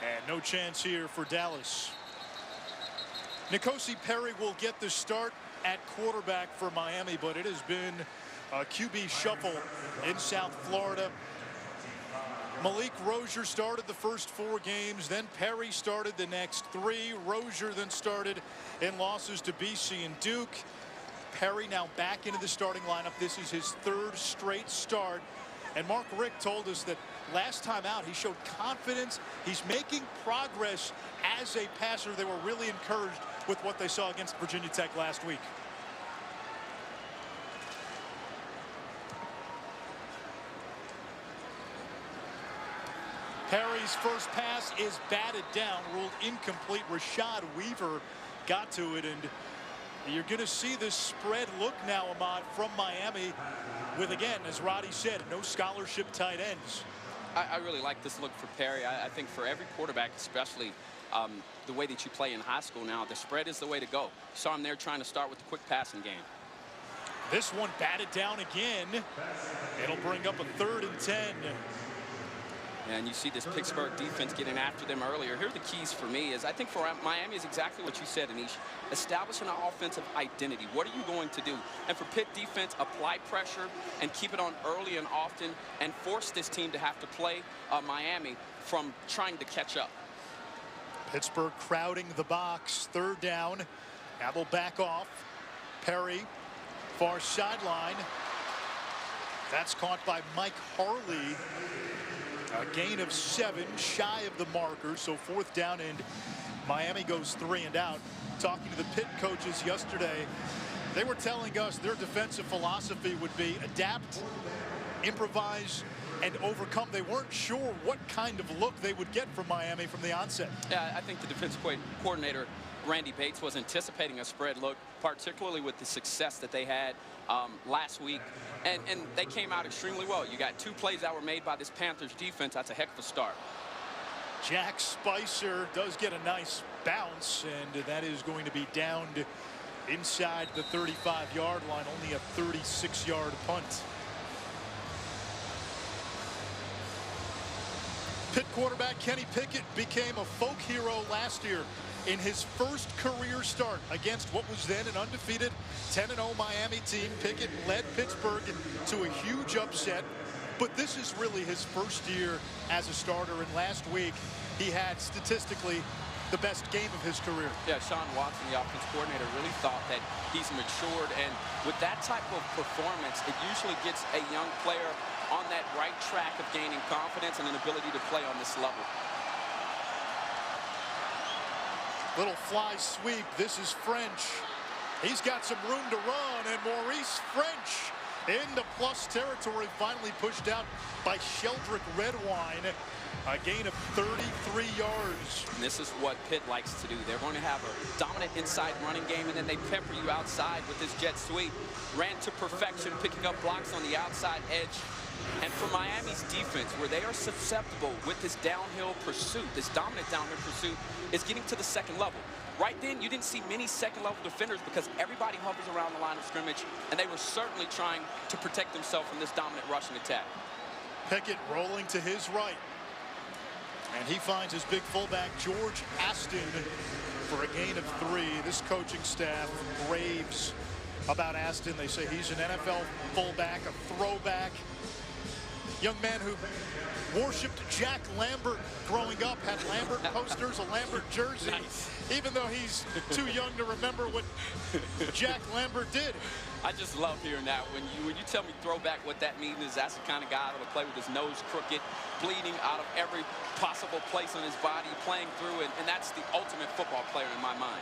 And no chance here for Dallas. N'Kosi Perry will get the start at quarterback for Miami, but it has been a QB shuffle in South Florida. Malik Rozier started the first 4 games, then Perry started the next 3. Rozier then started in losses to BC and Duke. Perry now back into the starting lineup. This is his 3rd straight start. And Mark Richt told us that last time out he showed confidence. He's making progress as a passer. They were really encouraged with what they saw against Virginia Tech last week. Perry's first pass is batted down, ruled incomplete. Rashad Weaver got to it, and you're going to see this spread look now, Ahmad, from Miami with, again, as Roddy said, no scholarship tight ends. I really like this look for Perry. I think for every quarterback, especially the way that you play in high school now, the spread is the way to go. You saw him there trying to start with the quick passing game. This one batted down again. It'll bring up a 3rd and 10. And you see this Pittsburgh defense getting after them earlier. Here are the keys for me is I think for Miami is exactly what you said, Anish. Establishing an offensive identity. What are you going to do? And for Pitt defense, apply pressure and keep it on early and often and force this team to have to play Miami from trying to catch up. Pittsburgh crowding the box. 3rd down. Now they'll back off. Perry, far sideline. That's caught by Mike Harley. A gain of 7, shy of the marker, so 4th down, and Miami goes 3 and out. Talking to the Pitt coaches yesterday, they were telling us their defensive philosophy would be adapt, improvise, and overcome. They weren't sure what kind of look they would get from Miami from the onset. Yeah, I think the defensive coordinator, Randy Bates, was anticipating a spread look, particularly with the success that they had last week. And they came out extremely well. You got 2 plays that were made by this Panthers defense. That's a heck of a start. Jack Spicer does get a nice bounce, and that is going to be downed inside the 35-yard line, only a 36-yard punt. Pitt quarterback Kenny Pickett became a folk hero last year in his first career start against what was then an undefeated 10-0 Miami team. Pickett led Pittsburgh to a huge upset, but this is really his first year as a starter, and last week he had statistically the best game of his career. Yeah, Sean Watson, the offense coordinator, really thought that he's matured, and with that type of performance, it usually gets a young player on that right track of gaining confidence and an ability to play on this level. Little fly sweep. This is French. He's got some room to run, and Maurice French into plus territory, finally pushed out by Sheldrick Redwine. A gain of 33 yards. And this is what Pitt likes to do. They're going to have a dominant inside running game, and then they pepper you outside with this jet sweep. Ran to perfection, picking up blocks on the outside edge. And for Miami's defense, where they are susceptible with this downhill pursuit, this dominant downhill pursuit, is getting to the 2nd level. Right then, you didn't see many 2nd-level defenders because everybody hovers around the line of scrimmage, and they were certainly trying to protect themselves from this dominant rushing attack. Pickett rolling to his right. And he finds his big fullback, George Aston, for a gain of 3. This coaching staff raves about Aston. They say he's an NFL fullback, a throwback. Young man who worshipped Jack Lambert growing up, had Lambert posters, a Lambert jersey, Nice. Even though he's too young to remember what Jack Lambert did. I just love hearing that. When you tell me throwback, what that means is that's the kind of guy that will play with his nose crooked, bleeding out of every possible place on his body, playing through it, and that's the ultimate football player in my mind.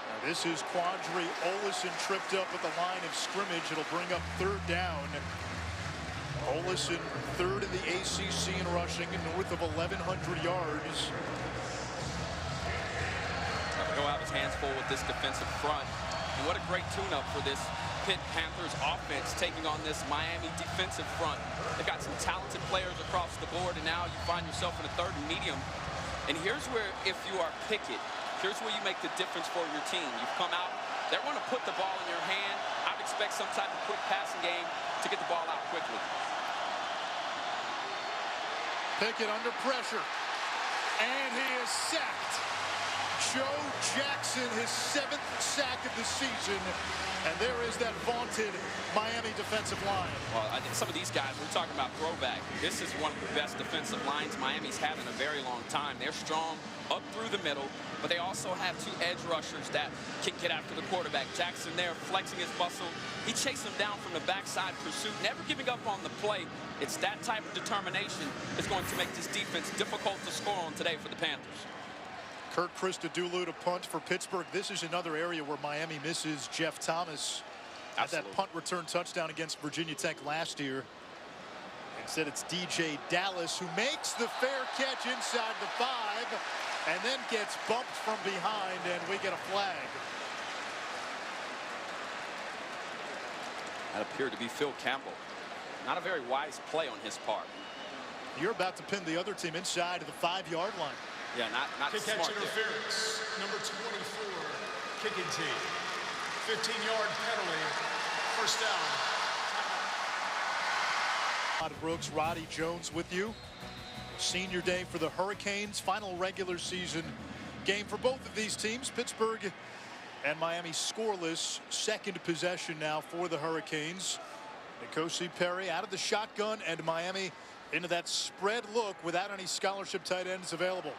Now this is Quandre Olison tripped up at the line of scrimmage. It'll bring up 3rd down. Olison 3rd in the ACC in rushing and north of 1,100 yards. He'll have his hands full with this defensive front. And what a great tune-up for this Pitt Panthers offense taking on this Miami defensive front. They've got some talented players across the board, and now you find yourself in a 3rd and medium. And here's where, if you are Pickett, here's where you make the difference for your team. You've come out, they're going to put the ball in your hand. I would expect some type of quick passing game to get the ball out quickly. Pickett under pressure. And he is sacked. Joe Jackson, his 7th sack of the season. And there is that vaunted Miami defensive line. Well, I think some of these guys, we're talking about throwback. This is one of the best defensive lines Miami's had in a very long time. They're strong up through the middle, but they also have 2 edge rushers that can get after the quarterback. Jackson there flexing his muscle. He chased him down from the backside pursuit, never giving up on the play. It's that type of determination that's going to make this defense difficult to score on today for the Panthers. Kurt Christodoulou to punt for Pittsburgh. This is another area where Miami misses Jeff Thomas at that punt return touchdown against Virginia Tech last year. Instead, it's DJ Dallas who makes the fair catch inside the 5 and then gets bumped from behind, and we get a flag. That appeared to be Phil Campbell. Not a very wise play on his part. You're about to pin the other team inside of the 5-yard line. Yeah, not kick smart catch interference. Number 24, kicking team. 15-yard penalty. First down. Todd Brooks, Roddy Jones with you. Senior day for the Hurricanes. Final regular season game for both of these teams. Pittsburgh and Miami scoreless. Second possession now for the Hurricanes. N'Kosi Perry out of the shotgun, and Miami into that spread look without any scholarship tight ends available.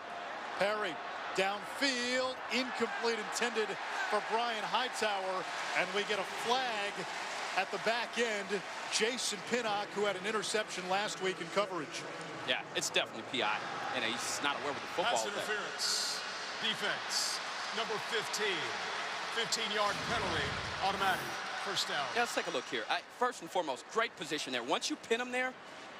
Perry downfield, incomplete, intended for Brian Hightower, and we get a flag at the back end. Jason Pinnock, who had an interception last week in coverage. Yeah, it's definitely PI, and he's not aware with the football. Pass interference. Defense. Number 15. 15-yard penalty. Automatic. First down. Yeah, let's take a look here. First and foremost, great position there. Once you pin him there,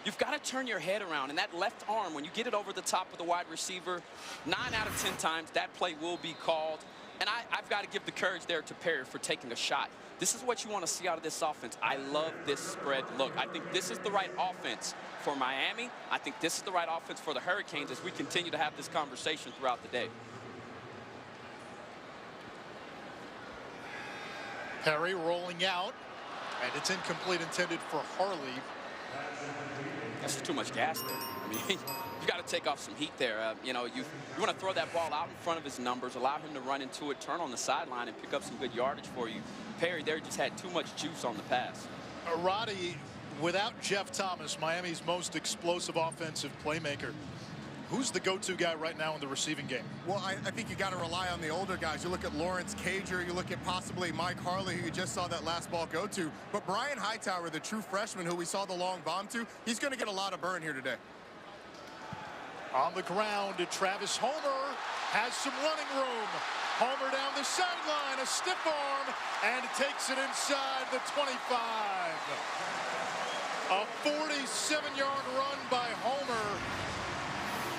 you've got to turn your head around, and that left arm, when you get it over the top of the wide receiver, 9 out of 10 times that play will be called. And I've got to give the courage there to Perry for taking a shot. This is what you want to see out of this offense. I love this spread look. I think this is the right offense for Miami. I think this is the right offense for the Hurricanes as we continue to have this conversation throughout the day. Perry rolling out, and it's incomplete, intended for Harley. That's too much gas there. I mean, you got to take off some heat there. You know, you want to throw that ball out in front of his numbers, allow him to run into it, turn on the sideline, and pick up some good yardage for you. Perry there just had too much juice on the pass. Roddy, without Jeff Thomas, Miami's most explosive offensive playmaker, who's the go-to guy right now in the receiving game? Well, I think you got to rely on the older guys. You look at Lawrence Cager, you look at possibly Mike Harley, who you just saw that last ball go to. But Brian Hightower, the true freshman who we saw the long bomb to, he's going to get a lot of burn here today. On the ground, Travis Homer has some running room. Homer down the sideline, a stiff arm, and takes it inside the 25. A 47-yard run by Homer,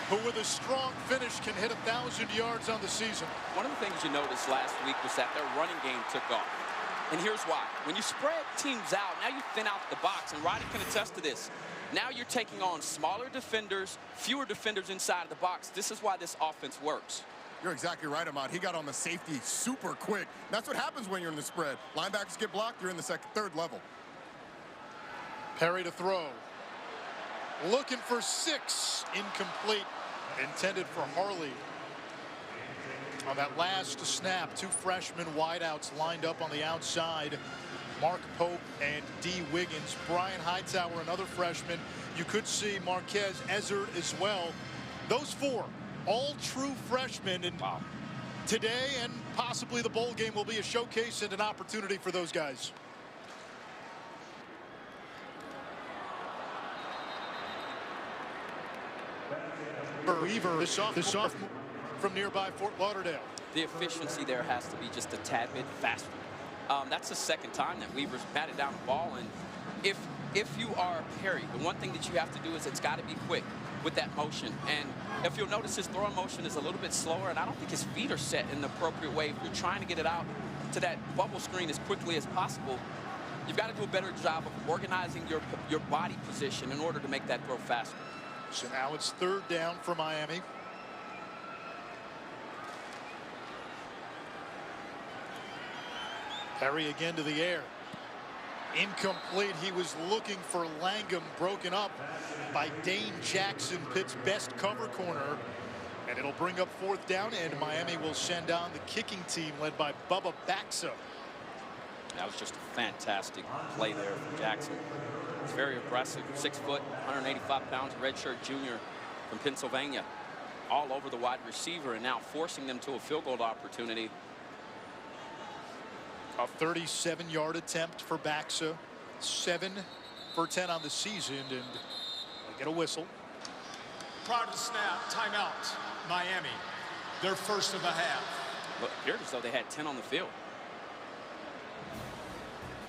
who with a strong finish can hit 1,000 yards on the season. One of the things you noticed last week was that their running game took off. And here's why. When you spread teams out, now you thin out the box, and Roddy can attest to this. Now you're taking on smaller defenders, fewer defenders inside the box. This is why this offense works. You're exactly right, Ahmad. He got on the safety super quick. That's what happens when you're in the spread. Linebackers get blocked, you're in the third level. Perry to throw. Looking for 6, incomplete, intended for Harley. On that last snap, 2 freshman wideouts lined up on the outside. Mark Pope and D. Wiggins. Brian Hightower, another freshman. You could see Marquez Ezzard as well. Those 4, all true freshmen. And wow, today and possibly the bowl game will be a showcase and an opportunity for those guys. Weaver, the sophomore from nearby Fort Lauderdale. The efficiency there has to be just a tad bit faster. That's the second time that Weaver's batted down the ball, and if you are Perry, the one thing that you have to do is it's got to be quick with that motion. And if you'll notice, his throwing motion is a little bit slower, and I don't think his feet are set in the appropriate way. If you're trying to get it out to that bubble screen as quickly as possible, you've got to do a better job of organizing your body position in order to make that throw faster. So now it's 3rd down for Miami. Perry again to the air. Incomplete. He was looking for Langham, broken up by Dane Jackson, Pitt's best cover corner. And it'll bring up 4th down, and Miami will send on the kicking team led by Bubba Baxa. That was just a fantastic play there from Jackson. It's very aggressive. 6 foot, 185 pounds, redshirt junior from Pennsylvania. All over the wide receiver and now forcing them to a field goal opportunity. A 37-yard attempt for Baxa. 7 for 10 on the season, and they get a whistle. Prior to the snap, timeout, Miami. Their first of the half. Look, it appeared as though they had 10 on the field.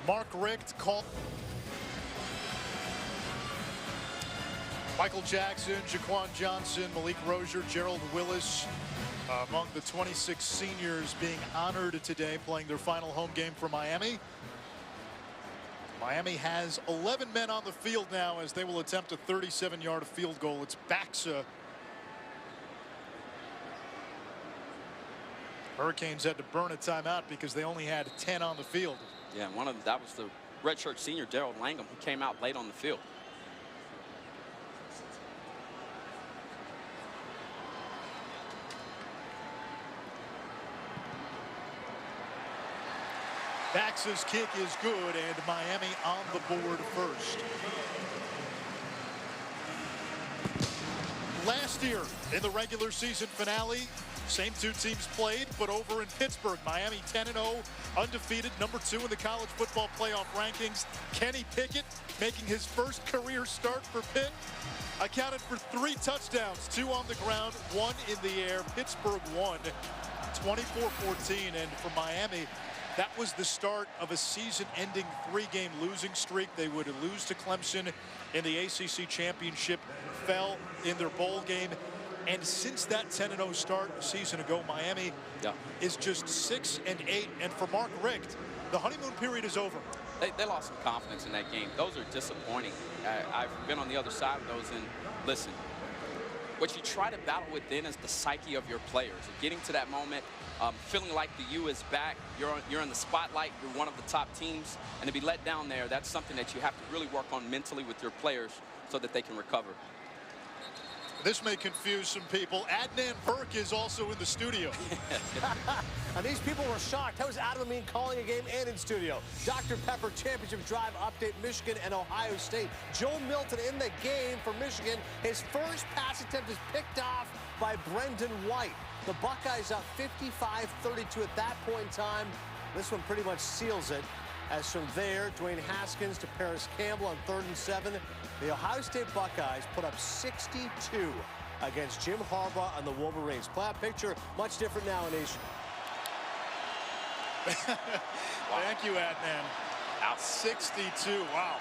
Mark Richt called. Michael Jackson, Jaquan Johnson, Malik Rozier, Gerald Willis among the 26 seniors being honored today, playing their final home game for Miami. Miami has 11 men on the field now as they will attempt a 37-yard field goal. It's Baxa. Hurricanes had to burn a timeout because they only had 10 on the field. Yeah, that was the redshirt senior, Daryl Langham, who came out late on the field. Baxa's kick is good, and Miami on the board first. Last year in the regular season finale, same 2 teams played, but over in Pittsburgh. Miami 10-0, undefeated, number 2 in the college football playoff rankings. Kenny Pickett making his first career start for Pitt. Accounted for 3 touchdowns, 2 on the ground, 1 in the air. Pittsburgh won 24-14, and for Miami, that was the start of a season-ending 3-game losing streak. They would lose to Clemson in the ACC championship, fell in their bowl game. And since that 10-0 start a season ago, Miami is just 6-8. And for Mark Richt, the honeymoon period is over. They lost some confidence in that game. Those are disappointing. I've been on the other side of those, and listen, what you try to battle within is the psyche of your players. Getting to that moment, feeling like the U is back, you're in the spotlight, you're one of the top teams, and to be let down there, that's something that you have to really work on mentally with your players so that they can recover. This may confuse some people. Adnan Burke is also in the studio. And these people were shocked. How was Adam Amin calling a game and in studio? Dr. Pepper Championship Drive update, Michigan and Ohio State. Joe Milton in the game for Michigan. His first pass attempt is picked off by Brendan White. The Buckeyes up 55-32 at that point in time. This one pretty much seals it. As from there, Dwayne Haskins to Paris Campbell on 3rd and 7. The Ohio State Buckeyes put up 62 against Jim Harbaugh and the Wolverines. Playoff picture much different now, nation. Thank you, Adnan. Out 62. Wow.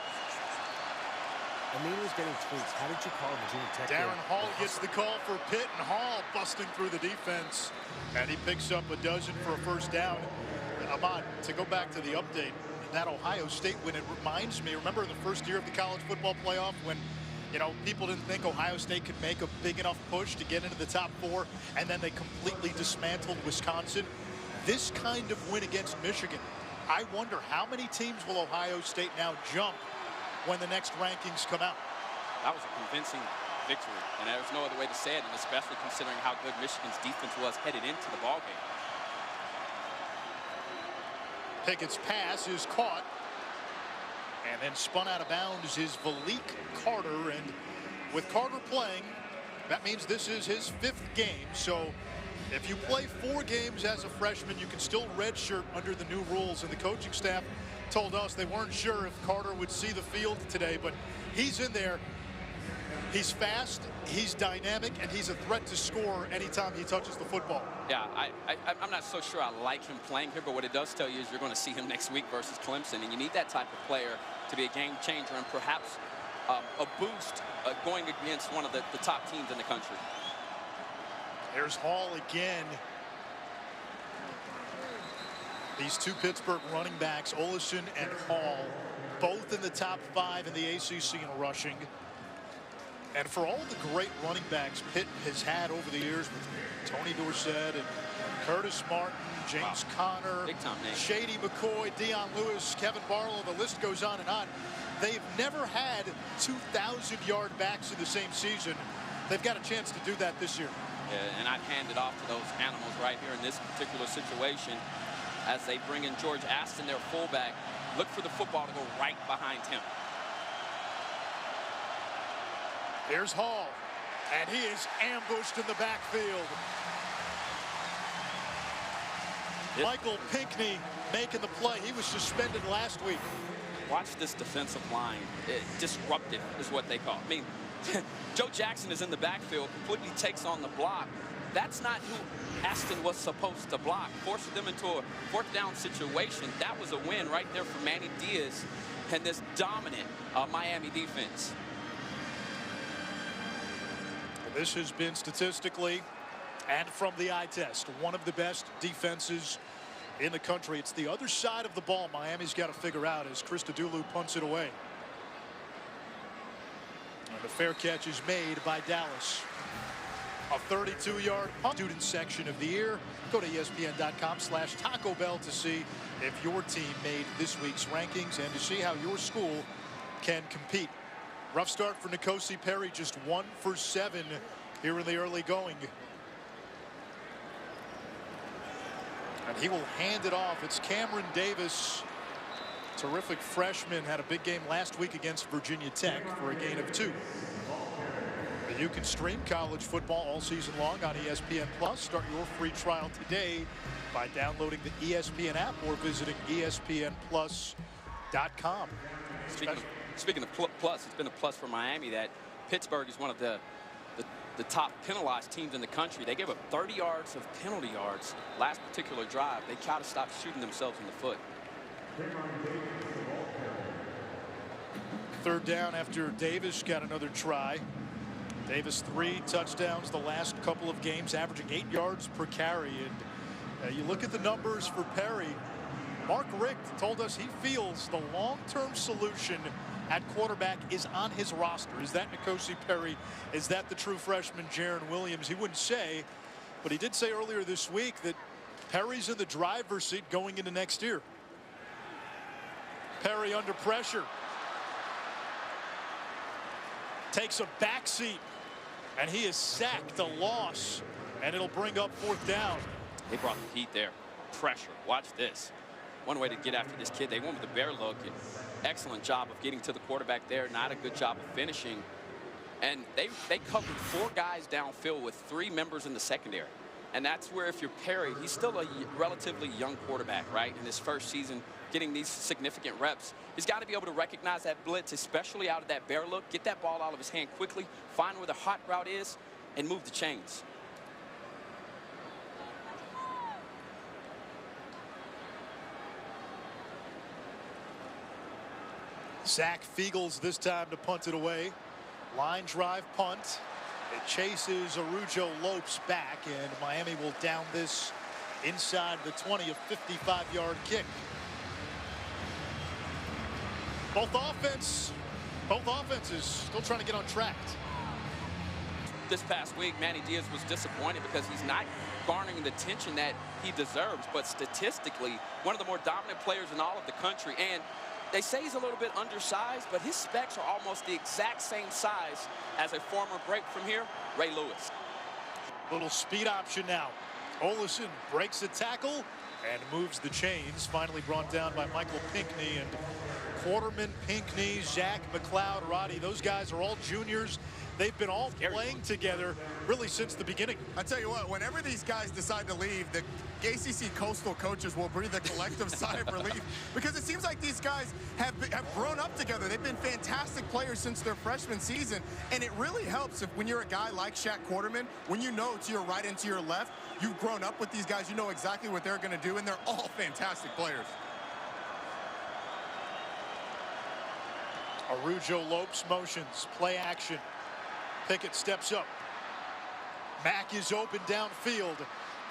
Amin was getting tweets. How did you call Virginia Tech? Darren Hall gets the call for Pitt, and Hall busting through the defense. And he picks up a dozen for a first down. Ahmad, to go back to the update, that Ohio State win, it reminds me, remember in the first year of the college football playoff when, you know, people didn't think Ohio State could make a big enough push to get into the top 4, and then they completely dismantled Wisconsin. This kind of win against Michigan, I wonder how many teams will Ohio State now jump when the next rankings come out? That was a convincing victory, and there's no other way to say it, and especially considering how good Michigan's defense was headed into the ballgame. Pickett's pass is caught, and then spun out of bounds is Malik Carter, and with Carter playing, that means this is his 5th game. So if you play 4 games as a freshman, you can still redshirt under the new rules, and the coaching staff told us they weren't sure if Carter would see the field today, but he's in there. He's fast, he's dynamic, and he's a threat to score anytime he touches the football. Yeah, I'm not so sure I like him playing here, but what it does tell you is you're going to see him next week versus Clemson, and you need that type of player to be a game changer and perhaps a boost going against one of the top teams in the country. There's Hall again. These 2 Pittsburgh running backs, Olesen and Hall, both in the top 5 in the ACC in rushing. And for all the great running backs Pitt has had over the years with Tony Dorsett and Curtis Martin, James Conner, Shady McCoy, Deion Lewis, Kevin Barlow, the list goes on and on. They've never had 2,000-yard backs in the same season. They've got a chance to do that this year. And I'd hand it off to those animals right here in this particular situation as they bring in George Aston, their fullback. Look for the football to go right behind him. Here's Hall, and he is ambushed in the backfield. Michael Pinckney making the play. He was suspended last week. Watch this defensive line. Disruptive is what they call it. I mean, Joe Jackson is in the backfield, completely takes on the block. That's not who Aston was supposed to block. Forced them into a fourth down situation. That was a win right there for Manny Diaz and this dominant Miami defense. This has been statistically and from the eye test one of the best defenses in the country. It's the other side of the ball Miami's got to figure out as Christodoulou punts it away. And the fair catch is made by Dallas. A 32-yard punt. Student section of the year. Go to ESPN.com/Taco Bell to see if your team made this week's rankings and to see how your school can compete. Rough start for N'Kosi Perry, just 1 for 7 here in the early going. And he will hand it off. It's Cameron Davis. Terrific freshman. Had a big game last week against Virginia Tech for a gain of 2. You can stream college football all season long on ESPN Plus. Start your free trial today by downloading the ESPN app or visiting ESPNplus.com. Speaking of plus, it's been a plus for Miami that Pittsburgh is one of the top penalized teams in the country. They gave up 30 yards of penalty yards last particular drive. They try to stop shooting themselves in the foot. Third down after Davis got another try. Davis 3 touchdowns the last couple of games, averaging 8 yards per carry. And you look at the numbers for Perry. Mark Richt told us he feels the long-term solution at quarterback is on his roster. Is that N'Kosi Perry? Is that the true freshman Jaron Williams? He wouldn't say, but he did say earlier this week that Perry's in the driver's seat going into next year. Perry under pressure. Takes a back seat, and he is sacked, a loss, and it'll bring up fourth down. They brought the heat there. Pressure. Watch this. One way to get after this kid, they went with the bear look. And excellent job of getting to the quarterback there. Not a good job of finishing. And they covered 4 guys downfield with 3 members in the secondary. And that's where if you're Perry, he's still a relatively young quarterback, right? In his first season, getting these significant reps. He's got to be able to recognize that blitz, especially out of that bear look, get that ball out of his hand quickly, find where the hot route is, and move the chains. Zach Fiegels this time to punt it away. Line drive punt. It chases Arujo Lopes back, and Miami will down this inside the 20, a 55-yard kick. Both offenses still trying to get on track. This past week, Manny Diaz was disappointed because he's not garnering the attention that he deserves, but statistically, one of the more dominant players in all of the country. And they say he's a little bit undersized, but his specs are almost the exact same size as a former great from here, Ray Lewis. Little speed option now. Olesen breaks the tackle and moves the chains. Finally brought down by Michael Pinckney and Quarterman, Pinckney, Zach McLeod, Roddy. Those guys are all juniors. They've been all playing together really since the beginning. I tell you what, whenever these guys decide to leave, the ACC Coastal coaches will breathe a collective sigh of relief because it seems like these guys have grown up together. They've been fantastic players since their freshman season, and it really helps when you're a guy like Shaq Quarterman, when you know to your right and to your left, you've grown up with these guys, you know exactly what they're going to do, and they're all fantastic players. Arujo Lopes motions, play action. Pickett steps up. Mack is open downfield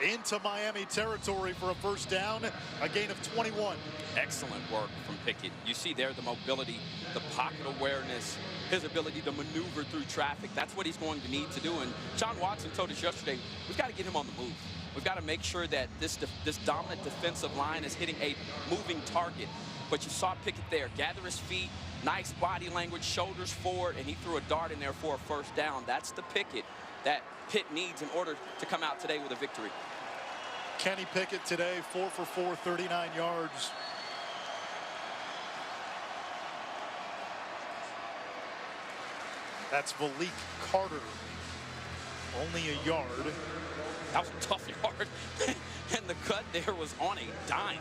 into Miami territory for a first down, a gain of 21. Excellent work from Pickett. You see there the mobility, the pocket awareness, his ability to maneuver through traffic. That's what he's going to need to do. And Sean Watson told us yesterday, we've got to get him on the move. We've got to make sure that this dominant defensive line is hitting a moving target. But you saw Pickett there, gather his feet, nice body language, shoulders forward, and he threw a dart in there for a first down. That's the Pickett that Pitt needs in order to come out today with a victory. Kenny Pickett today, 4 for 4, 39 yards. That's Malik Carter, only a yard. That was a tough yard. And the cut there was on a dime.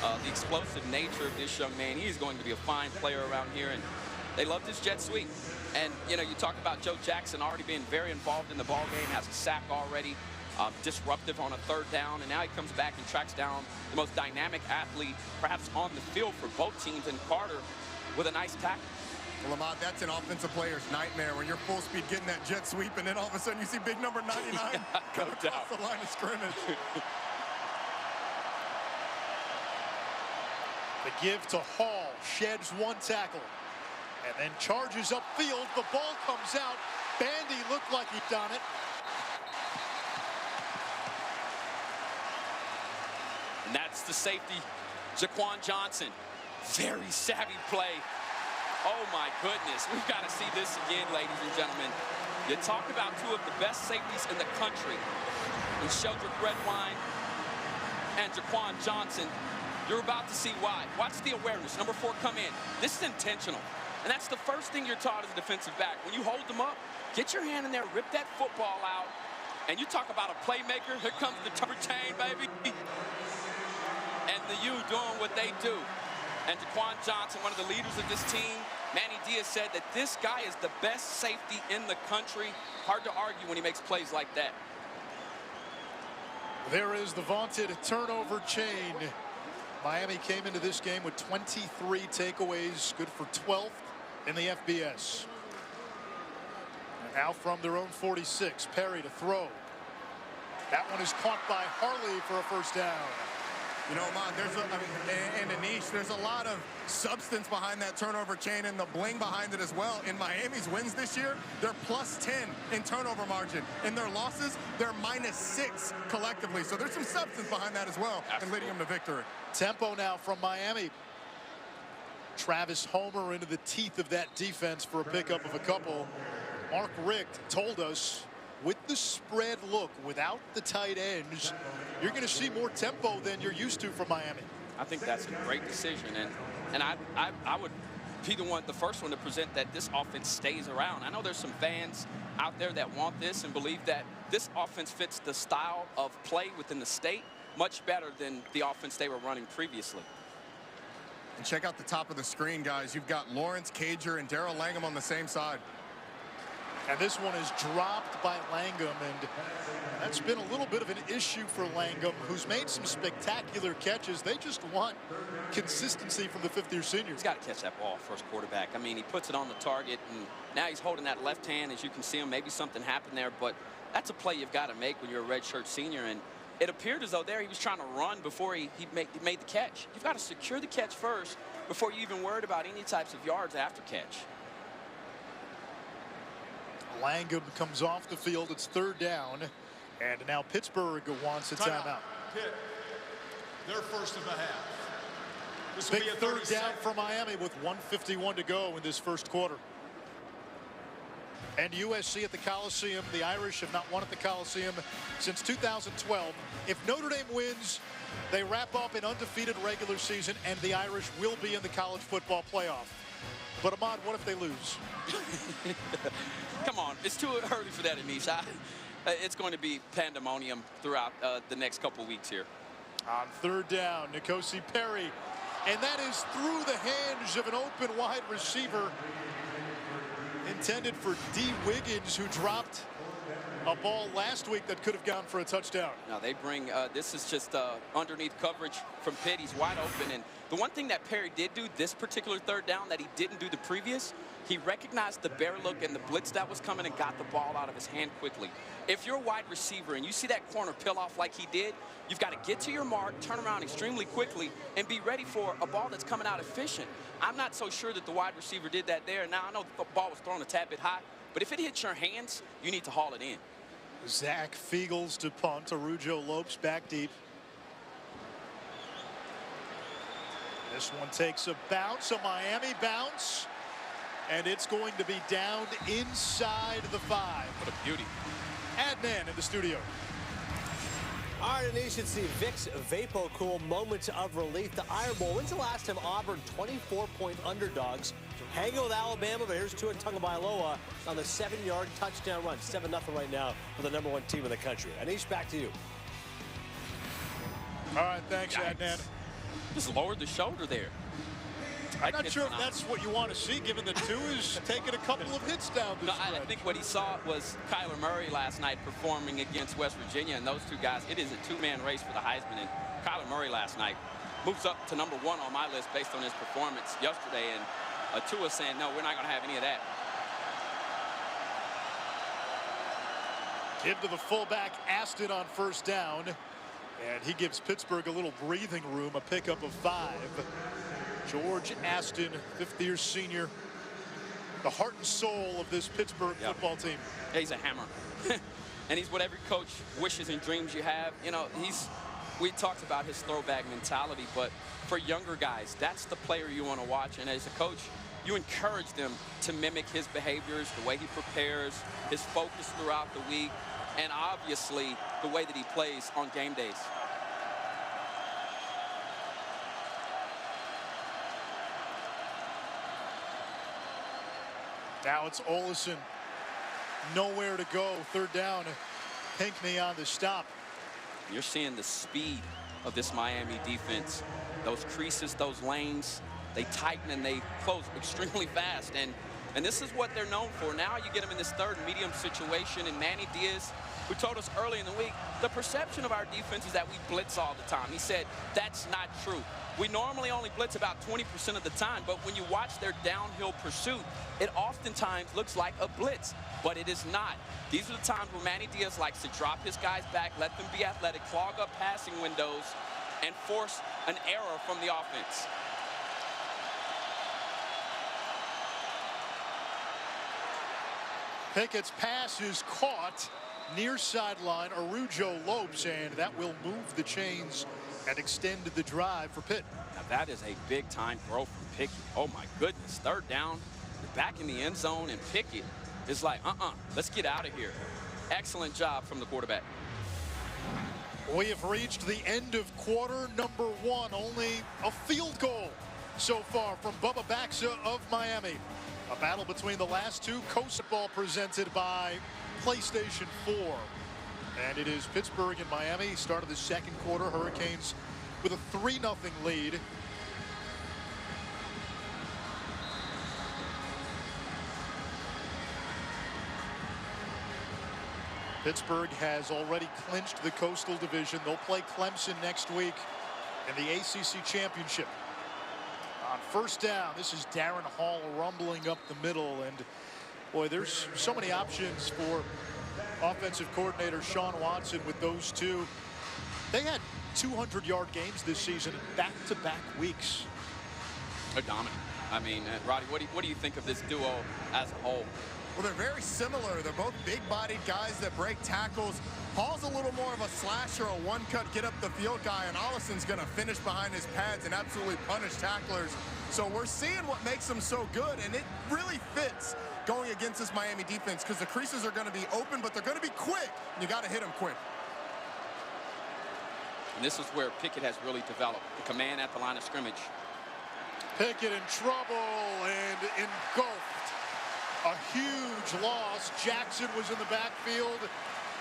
The explosive nature of this young man, he is going to be a fine player around here, and they love this jet sweep. And, you know, you talk about Joe Jackson already being very involved in the ball game, has a sack already, disruptive on a third down, and now he comes back and tracks down the most dynamic athlete perhaps on the field for both teams, and Carter with a nice tackle. Well, Lamont, that's an offensive player's nightmare when you're full speed getting that jet sweep, and then all of a sudden you see big number 99 come across the line of scrimmage. The give to Hall, sheds one tackle, and then charges upfield. The ball comes out. Bandy looked like he'd done it. And that's the safety, Jaquan Johnson. Very savvy play. Oh my goodness, we've got to see this again, ladies and gentlemen. You talk about two of the best safeties in the country, in Sheldrick Redwine and Jaquan Johnson. You're about to see why. Watch the awareness. Number 4 come in. This is intentional. And that's the first thing you're taught as a defensive back. When you hold them up, get your hand in there, rip that football out. And you talk about a playmaker. Here comes the chain, baby. And the U doing what they do. And Jaquan Johnson, one of the leaders of this team, Manny Diaz said that this guy is the best safety in the country. Hard to argue when he makes plays like that. There is the vaunted turnover chain. Miami came into this game with 23 takeaways, good for 12th in the FBS. And now from their own 46, Perry to throw. That one is caught by Harley for a first down. You know, Mon, and Anish, there's a lot of substance behind that turnover chain and the bling behind it as well. In Miami's wins this year, they're +10 in turnover margin. In their losses, they're -6 collectively. So there's some substance behind that as well, and leading them to victory. Tempo now from Miami. Travis Homer into the teeth of that defense for a pickup of a couple. Mark Richt told us, with the spread look, without the tight ends, you're going to see more tempo than you're used to from Miami. I think that's a great decision, and I would be the first one to present that this offense stays around. I know there's some fans out there that want this and believe that this offense fits the style of play within the state much better than the offense they were running previously. And check out the top of the screen, guys. You've got Lawrence Cager and Darrell Langham on the same side. And this one is dropped by Langham, and that's been a little bit of an issue for Langham, who's made some spectacular catches. They just want consistency from the fifth-year senior. He's got to catch that ball first quarterback. I mean, he puts it on the target, and now he's holding that left hand, as you can see him. Maybe something happened there, but that's a play you've got to make when you're a redshirt senior. And it appeared as though there he was trying to run before he made the catch. You've got to secure the catch first before you even worried about any types of yards after catch. Langham comes off the field. It's third down, and now Pittsburgh wants a timeout. Pitt, their first of the half. This will Big be a third down for Miami with 1:51 to go in this first quarter. And USC at the Coliseum. The Irish have not won at the Coliseum since 2012. If Notre Dame wins, they wrap up an undefeated regular season, and the Irish will be in the college football playoff. But Ahmad, what if they lose? Come on, it's too early for that, Anish. It's going to be pandemonium throughout the next couple weeks here. On third down, N'Kosi Perry, and that is through the hands of an open wide receiver intended for D. Wiggins, who dropped a ball last week that could have gone for a touchdown. Now they bring, this is just underneath coverage from Pitt. He's wide open, and the one thing that Perry did do this particular third down that he didn't do the previous, he recognized the bear look and the blitz that was coming and got the ball out of his hand quickly. If you're a wide receiver and you see that corner peel off like he did, you've got to get to your mark, turn around extremely quickly, and be ready for a ball that's coming out efficient. I'm not so sure that the wide receiver did that there. Now, I know the ball was thrown a tad bit high, but if it hits your hands, you need to haul it in. Zach Fiegels to punt. Arujo Lopes back deep. This one takes a bounce, a Miami bounce, and it's going to be down inside the 5. What a beauty. Adnan in the studio. All right, Anish, it's the Vicks Vapo Cool moments of relief. The Iron Bowl. When's the last time Auburn, 24-point underdogs, hanging with Alabama? But here's Tua Tagovailoa on the 7-yard touchdown run. 7-0 right now for the #1 team in the country. Anish, back to you. All right, thanks, Adnan. Just lowered the shoulder there. I'm not sure if that's what you want to see, given that Tua is taking a couple of hits down the stretch. I think what he saw was Kyler Murray last night performing against West Virginia, and those two guys, it is a two-man race for the Heisman, and Kyler Murray last night moves up to #1 on my list based on his performance yesterday, and Tua saying, no, we're not going to have any of that. Give to the fullback, Aston on first down, and he gives Pittsburgh a little breathing room, a pickup of 5. George Aston, 5th-year senior, the heart and soul of this Pittsburgh football team. He's a hammer. And he's what every coach wishes and dreams you have. You know, we talked about his throwback mentality, but for younger guys, that's the player you want to watch. And as a coach, you encourage them to mimic his behaviors, the way he prepares, his focus throughout the week, and obviously the way that he plays on game days. Now it's Olesen. Nowhere to go. 3rd down. Pinckney on the stop. You're seeing the speed of this Miami defense. Those creases, those lanes, they tighten and they close extremely fast. And this is what they're known for. Now you get them in this 3rd and medium situation. And Manny Diaz, who told us early in the week, the perception of our defense is that we blitz all the time. He said, that's not true. We normally only blitz about 20% of the time, but when you watch their downhill pursuit, it oftentimes looks like a blitz, but it is not. These are the times where Manny Diaz likes to drop his guys back, let them be athletic, clog up passing windows, and force an error from the offense. Pickett's pass is caught near sideline. Arujo lopes, and that will move the chains and extend the drive for Pitt. Now that is a big-time throw from Pickett. Oh, my goodness. 3rd down, back in the end zone, and Pickett is like, let's get out of here. Excellent job from the quarterback. We have reached the end of quarter #1. Only a field goal so far from Bubba Baxa of Miami. A battle between the last two. Coast ball presented by PlayStation 4. And it is Pittsburgh and Miami. Start of the 2nd quarter. Hurricanes with a 3-0 lead. Pittsburgh has already clinched the Coastal Division. They'll play Clemson next week in the ACC Championship. On first down, this is Darren Hall rumbling up the middle. And, boy, there's so many options for offensive coordinator Sean Watson with those two. They had 200-yard games this season in back-to-back weeks. They're dominant. I mean, Roddy, what do you think of this duo as a whole? Well, they're very similar. They're both big-bodied guys that break tackles. Hall's a little more of a slasher, a one-cut, get-up-the-field guy, and Ollison's going to finish behind his pads and absolutely punish tacklers. So we're seeing what makes them so good, and it really fits going against this Miami defense because the creases are going to be open, but they're going to be quick. You got to hit them quick. And this is where Pickett has really developed the command at the line of scrimmage. Pickett in trouble and engulfed. A huge loss. Jackson was in the backfield.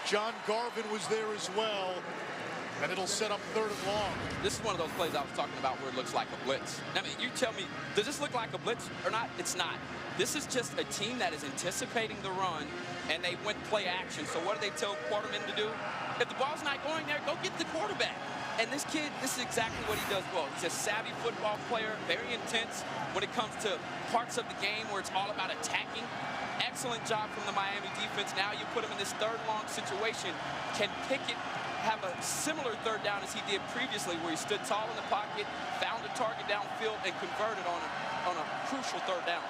John Garvin was there as well. And it'll set up 3rd and long. This is one of those plays I was talking about where it looks like a blitz. I mean, you tell me, does this look like a blitz or not? It's not. This is just a team that is anticipating the run, and they went play action. So what do they tell quartermen to do? If the ball's not going there, go get the quarterback. And this kid, this is exactly what he does well. He's a savvy football player, very intense when it comes to parts of the game where it's all about attacking. Excellent job from the Miami defense. Now you put him in this 3rd long situation. Can Pickett have a similar 3rd down as he did previously, where he stood tall in the pocket, found a target downfield, and converted on a crucial 3rd down?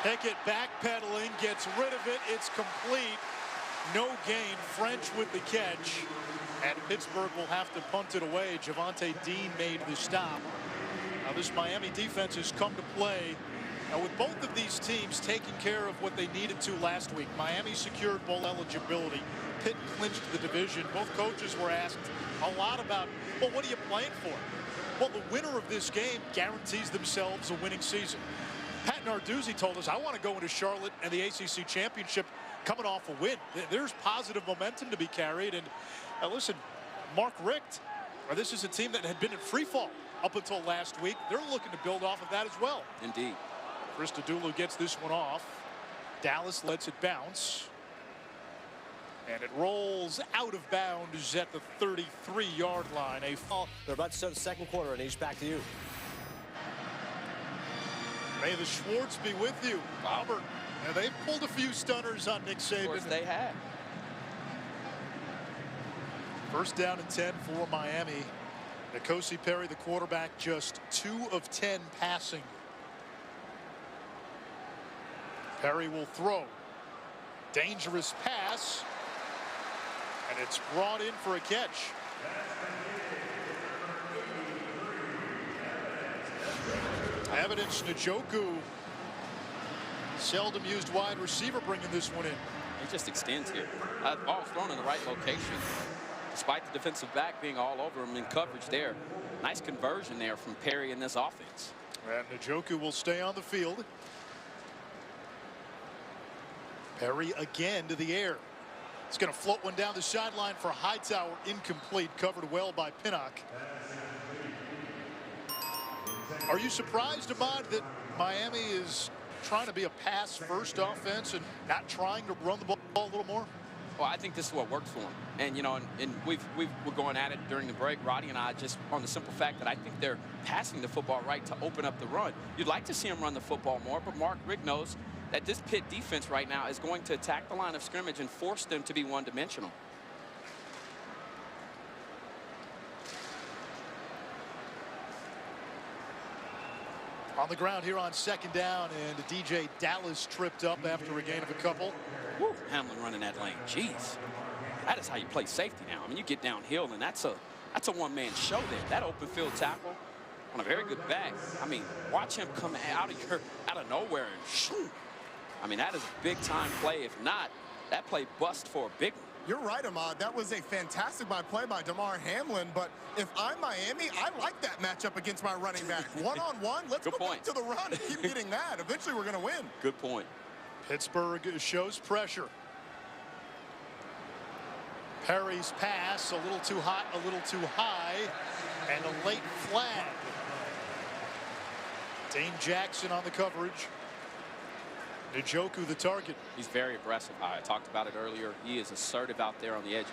Pickett backpedaling, gets rid of it. It's complete. No gain. French with the catch. And Pittsburgh will have to punt it away. Javonte Dean made the stop. Now this Miami defense has come to play Now, with both of these teams taking care of what they needed to last week, Miami secured bowl eligibility. Pitt clinched the division. Both coaches were asked a lot about, well, what are you playing for? Well, the winner of this game guarantees themselves a winning season. Pat Narduzzi told us, I want to go into Charlotte and the ACC championship coming off a win. There's positive momentum to be carried. And listen, Mark Richt, this is a team that had been in free fall up until last week. They're looking to build off of that as well. Indeed. Christodoulou gets this one off. Dallas lets it bounce. And it rolls out of bounds at the 33-yard line. A fall. They're about to start the second quarter, and Anish, back to you. May the Schwartz be with you, Albert. And they've pulled a few stunners on Nick Saban. Of course they have. First down and 10 for Miami. N'Kosi Perry, the quarterback, just 2 of 10 passing. Perry will throw. Dangerous pass. And it's brought in for a catch. Evidence Njoku, seldom used wide receiver, bringing this one in. He just extends here. Ball's thrown in the right location. Despite the defensive back being all over him in coverage there. Nice conversion there from Perry in this offense. And Njoku will stay on the field. Perry again to the air. It's going to float one down the sideline for Hightower. Incomplete, covered well by Pinnock. Are you surprised, Ahmad, that Miami is trying to be a pass-first offense and not trying to run the ball a little more? Well, I think this is what works for them. And, you know, and we're going at it during the break, Roddy and I, just on the simple fact that I think they're passing the football right to open up the run. You'd like to see them run the football more, but Mark Richt knows that this Pitt defense right now is going to attack the line of scrimmage and force them to be one-dimensional. On the ground here on second down, and DJ Dallas tripped up after a gain of a couple. Woo, Hamlin running that lane. Jeez. That is how you play safety now. I mean, you get downhill, and that's a one-man show there. That open field tackle on a very good back. I mean, watch him come out of nowhere and shoot. I mean, that is a big-time play. If not, that play bust for a big one. You're right, Ahmad. That was a fantastic play by Damar Hamlin. But if I'm Miami, I like that matchup against my running back. One-on-one, let's go back to the run and keep getting that. Eventually, we're going to win. Good point. Pittsburgh shows pressure. Perry's pass, a little too hot, a little too high, and a late flag. Dane Jackson on the coverage. Njoku the target. He's very aggressive. I talked about it earlier. He is assertive out there on the edges.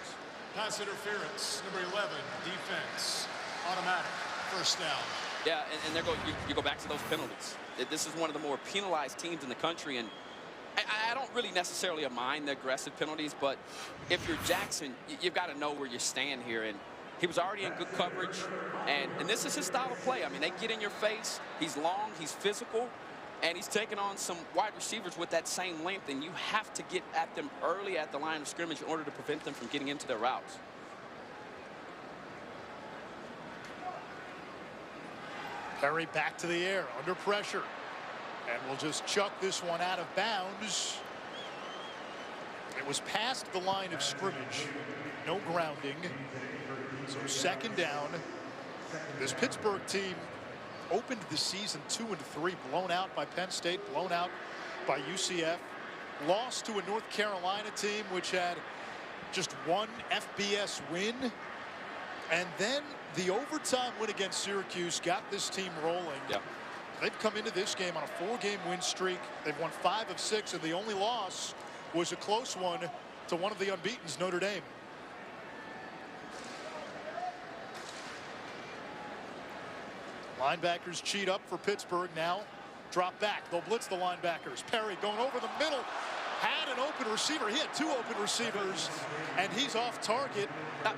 Pass interference, number 11, defense, automatic, first down. Yeah, and there you go back to those penalties. This is one of the more penalized teams in the country, and I don't really necessarily mind the aggressive penalties, but if you're Jackson, you've got to know where you stand here. And he was already in good coverage, and this is his style of play. I mean, they get in your face. He's long, he's physical, and he's taking on some wide receivers with that same length, and you have to get at them early at the line of scrimmage in order to prevent them from getting into their routes. Perry back to the air, under pressure. And we'll just chuck this one out of bounds. It was past the line of scrimmage. No grounding. So second down. This Pittsburgh team opened the season 2-3, blown out by Penn State, blown out by UCF, lost to a North Carolina team which had just one FBS win, and then the overtime win against Syracuse got this team rolling. Yeah. They've come into this game on a 4-game win streak. They've won 5 of 6, and the only loss was a close one to one of the unbeatens, Notre Dame. Linebackers cheat up for Pittsburgh now. Drop back. They'll blitz the linebackers. Perry going over the middle. Had an open receiver. He had 2 open receivers, and he's off target.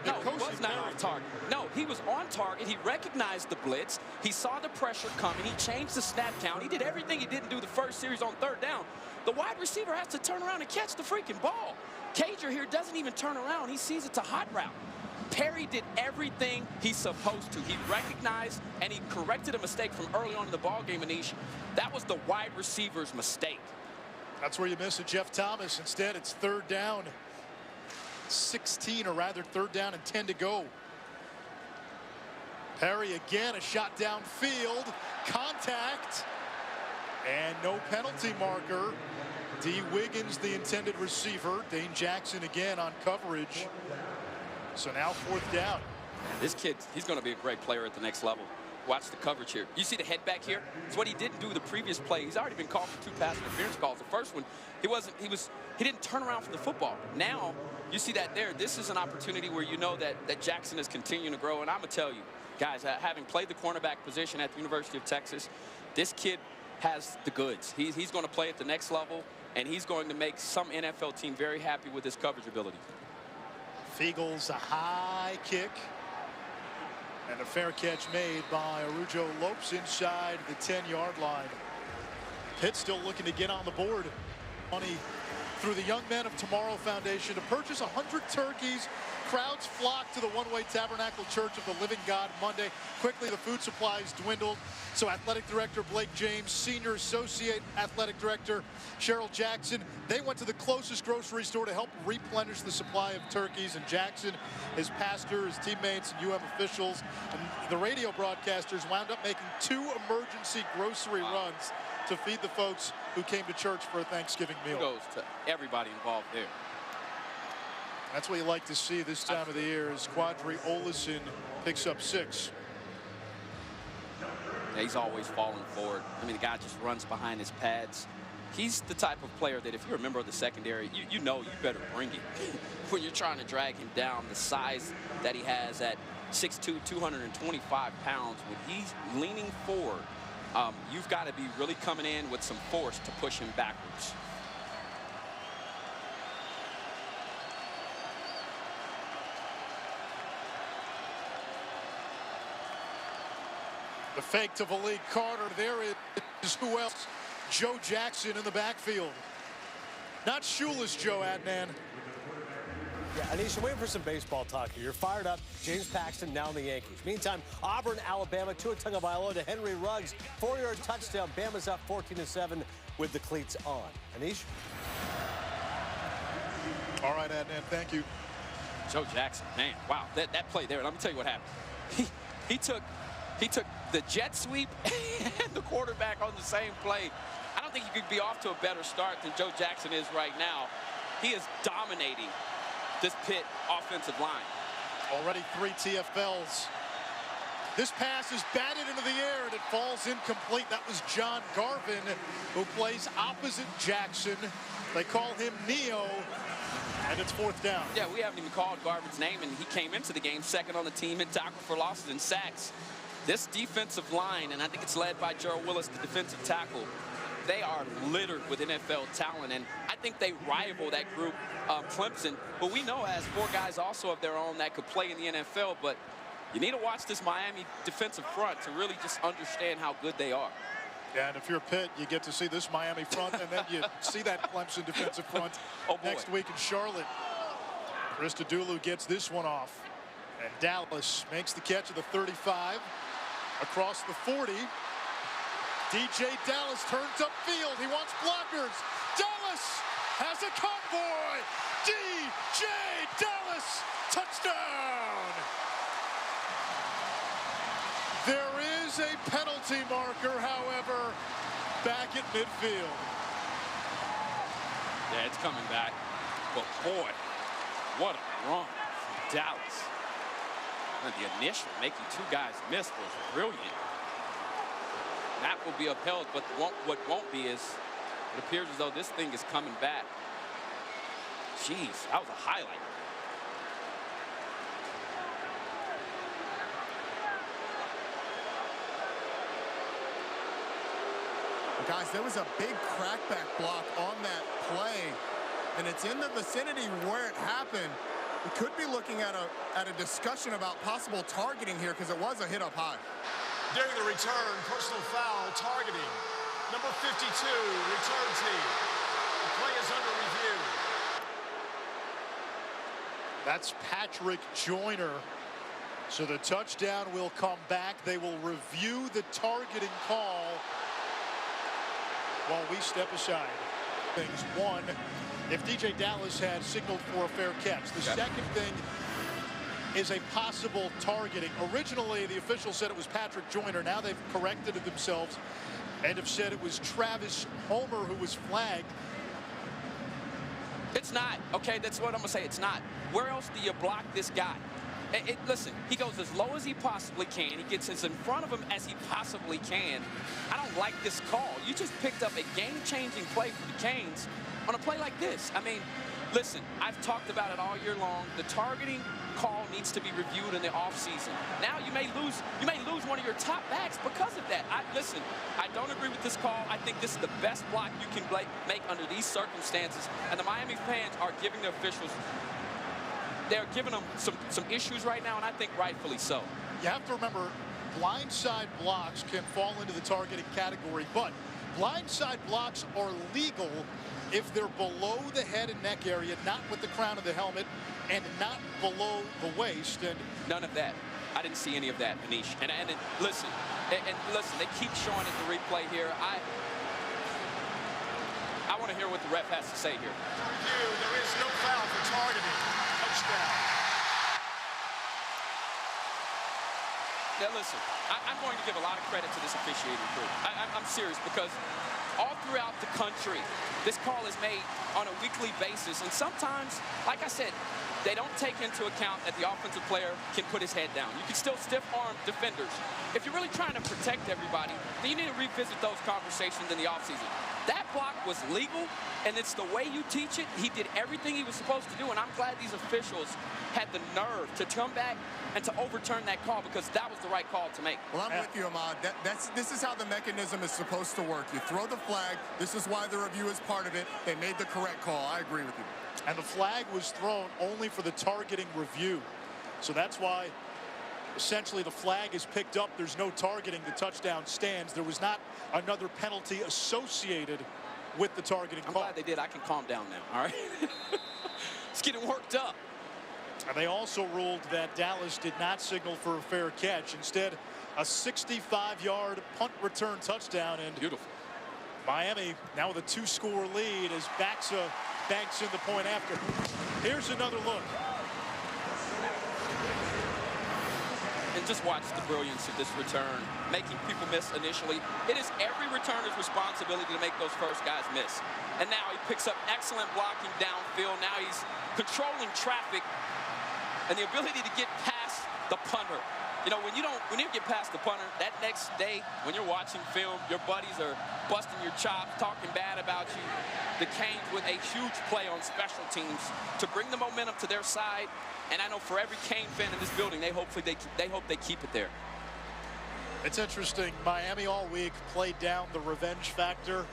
No, he was not off target. No, he was on target. He recognized the blitz. He saw the pressure coming. He changed the snap count. He did everything he didn't do the first series on third down. The wide receiver has to turn around and catch the freaking ball. Cager here doesn't even turn around. He sees it's a hot route. Perry did everything he's supposed to. He recognized and he corrected a mistake from early on in the ball game, Anish. That was the wide receiver's mistake. That's where you miss it, Jeff Thomas. Instead, it's third down. 16, or rather third down and 10 to go. Perry again, a shot downfield. Contact. And no penalty marker. D. Wiggins, the intended receiver. Dane Jackson again on coverage. So now fourth down. This kid, he's going to be a great player at the next level. Watch the coverage here. You see the head back here? It's what he didn't do the previous play. He's already been called for 2 pass interference calls. The first one, he didn't turn around for the football. Now, you see that there. This is an opportunity where you know that Jackson is continuing to grow. And I'm going to tell you, guys, having played the cornerback position at the University of Texas, this kid has the goods. He's going to play at the next level, and he's going to make some NFL team very happy with his coverage ability. Fiegel's a high kick. And a fair catch made by Arujo Lopes inside the 10-yard line. Pitt still looking to get on the board. Money through the Young Men of Tomorrow Foundation to purchase 100 turkeys. Crowds flocked to the One-Way Tabernacle Church of the Living God Monday. Quickly, the food supplies dwindled. So Athletic Director Blake James, Senior Associate Athletic Director Cheryl Jackson, they went to the closest grocery store to help replenish the supply of turkeys. And Jackson, his pastor, his teammates, and UM officials, and the radio broadcasters wound up making 2 emergency grocery runs to feed the folks who came to church for a Thanksgiving meal. Goes to everybody involved there. That's what you like to see this time of the year as Quadri Olison picks up 6. Yeah, he's always falling forward. I mean, the guy just runs behind his pads. He's the type of player that if you're a member of the secondary, you know you better bring it. When you're trying to drag him down, the size that he has at 6'2", 225 pounds, when he's leaning forward, you've got to be really coming in with some force to push him backwards. The fake to Malik Carter. There is who else? Joe Jackson in the backfield. Not shoeless Joe, Adnan. Yeah, Anish, I'm waiting for some baseball talk here. You're fired up. James Paxton now in the Yankees. Meantime, Auburn, Alabama, Tua Tagovailoa to Henry Ruggs. 4-yard touchdown. Bama's up 14-7 with the cleats on. Anish? All right, Adnan, thank you. Joe Jackson, man, wow, that play there. Let me tell you what happened. He took the jet sweep and the quarterback on the same play. I don't think you could be off to a better start than Joe Jackson is right now. He is dominating this Pitt offensive line. Already 3 TFLs. This pass is batted into the air and it falls incomplete. That was John Garvin, who plays opposite Jackson. They call him Neo, and it's 4th down. Yeah, we haven't even called Garvin's name, and he came into the game second on the team in tackle for losses and sacks. This defensive line, and I think it's led by Gerald Willis, the defensive tackle, they are littered with NFL talent, and I think they rival that group, Clemson, who we know has 4 guys also of their own that could play in the NFL, but you need to watch this Miami defensive front to really just understand how good they are. Yeah, and if you're Pitt, you get to see this Miami front, and then you see that Clemson defensive front next week in Charlotte. Christodoulou gets this one off, and Dallas makes the catch of the 35. Across the 40, DJ Dallas turns upfield. He wants blockers. Dallas has a convoy. DJ Dallas, touchdown. There is a penalty marker, however, back at midfield. Yeah, it's coming back. But boy, what a run from Dallas. And the initial making 2 guys miss was brilliant. That will be upheld, but what won't be is it appears as though this thing is coming back. Jeez, that was a highlight. Guys, there was a big crackback block on that play, and it's in the vicinity where it happened. We could be looking at a discussion about possible targeting here because it was a hit up high. During the return, personal foul, targeting. Number 52, return team. The play is under review. That's Patrick Joyner. So the touchdown will come back. They will review the targeting call while we step aside. Things one, if DJ Dallas had signaled for a fair catch. The second thing is a possible targeting. Originally, the official said it was Patrick Joyner. Now they've corrected it themselves and have said it was Travis Homer who was flagged. It's not. Okay, that's what I'm going to say. It's not. Where else do you block this guy? Listen, he goes as low as he possibly can. He gets as in front of him as he possibly can. I don't like this call. You just picked up a game-changing play for the Canes on a play like this. I mean, listen, I've talked about it all year long. The targeting call needs to be reviewed in the offseason. Now you may lose one of your top backs because of that. Listen, I don't agree with this call. I think this is the best block you can make under these circumstances. And the Miami fans are giving the officials, they're giving them some issues right now, and I think rightfully so. You have to remember, blindside blocks can fall into the targeting category, but blindside blocks are legal if they're below the head and neck area, not with the crown of the helmet, and not below the waist. And none of that. I didn't see any of that, Manish. Listen, they keep showing it the replay here. I want to hear what the ref has to say here. Review, there is no foul for targeting. Touchdown. Now listen, I'm going to give a lot of credit to this officiating crew. I'm serious, because all throughout the country, this call is made on a weekly basis. And sometimes, like I said, they don't take into account that the offensive player can put his head down. You can still stiff-arm defenders. If you're really trying to protect everybody, then you need to revisit those conversations in the offseason. That block was legal, and it's the way you teach it. He did everything he was supposed to do, and I'm glad these officials had the nerve to come back and to overturn that call, because that was the right call to make. Well, I'm with you, Ahmad. This is how the mechanism is supposed to work. You throw the flag. This is why the review is part of it. They made the correct call. I agree with you. And the flag was thrown only for the targeting review. So that's why essentially the flag is picked up. There's no targeting. The touchdown stands. There was not another penalty associated with the targeting call. I'm glad they did. I can calm down now, all right? It's getting worked up. And they also ruled that Dallas did not signal for a fair catch. Instead, a 65-yard punt return touchdown. And beautiful. Miami now with a 2-score lead as Baxa banks in the point after. Here's another look. And just watch the brilliance of this return, making people miss initially. It is every returner's responsibility to make those first guys miss. And now he picks up excellent blocking downfield. Now he's controlling traffic and the ability to get past the punter. You know, when you get past the punter, that next day when you're watching film, your buddies are busting your chops, talking bad about you. The Canes with a huge play on special teams to bring the momentum to their side. And I know for every Cane fan in this building, they hope they keep it there. It's interesting. Miami all week played down the revenge factor,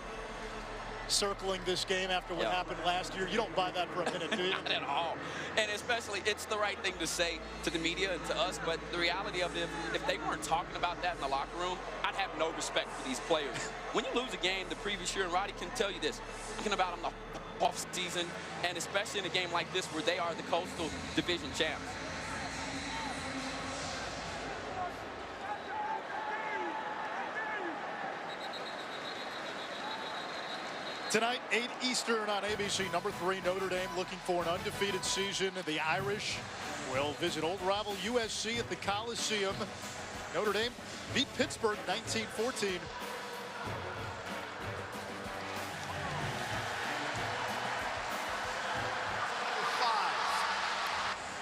circling this game after what happened last year. You don't buy that for a minute, do you? Not at all. And especially, it's the right thing to say to the media and to us, but the reality of it, if they weren't talking about that in the locker room, I'd have no respect for these players. When you lose a game the previous year, and Roddy can tell you this, thinking about them the off season, and especially in a game like this where they are the Coastal Division champs. Tonight, 8 Eastern on ABC. Number 3, Notre Dame looking for an undefeated season. The Irish will visit old rival USC at the Coliseum. Notre Dame beat Pittsburgh 19-14.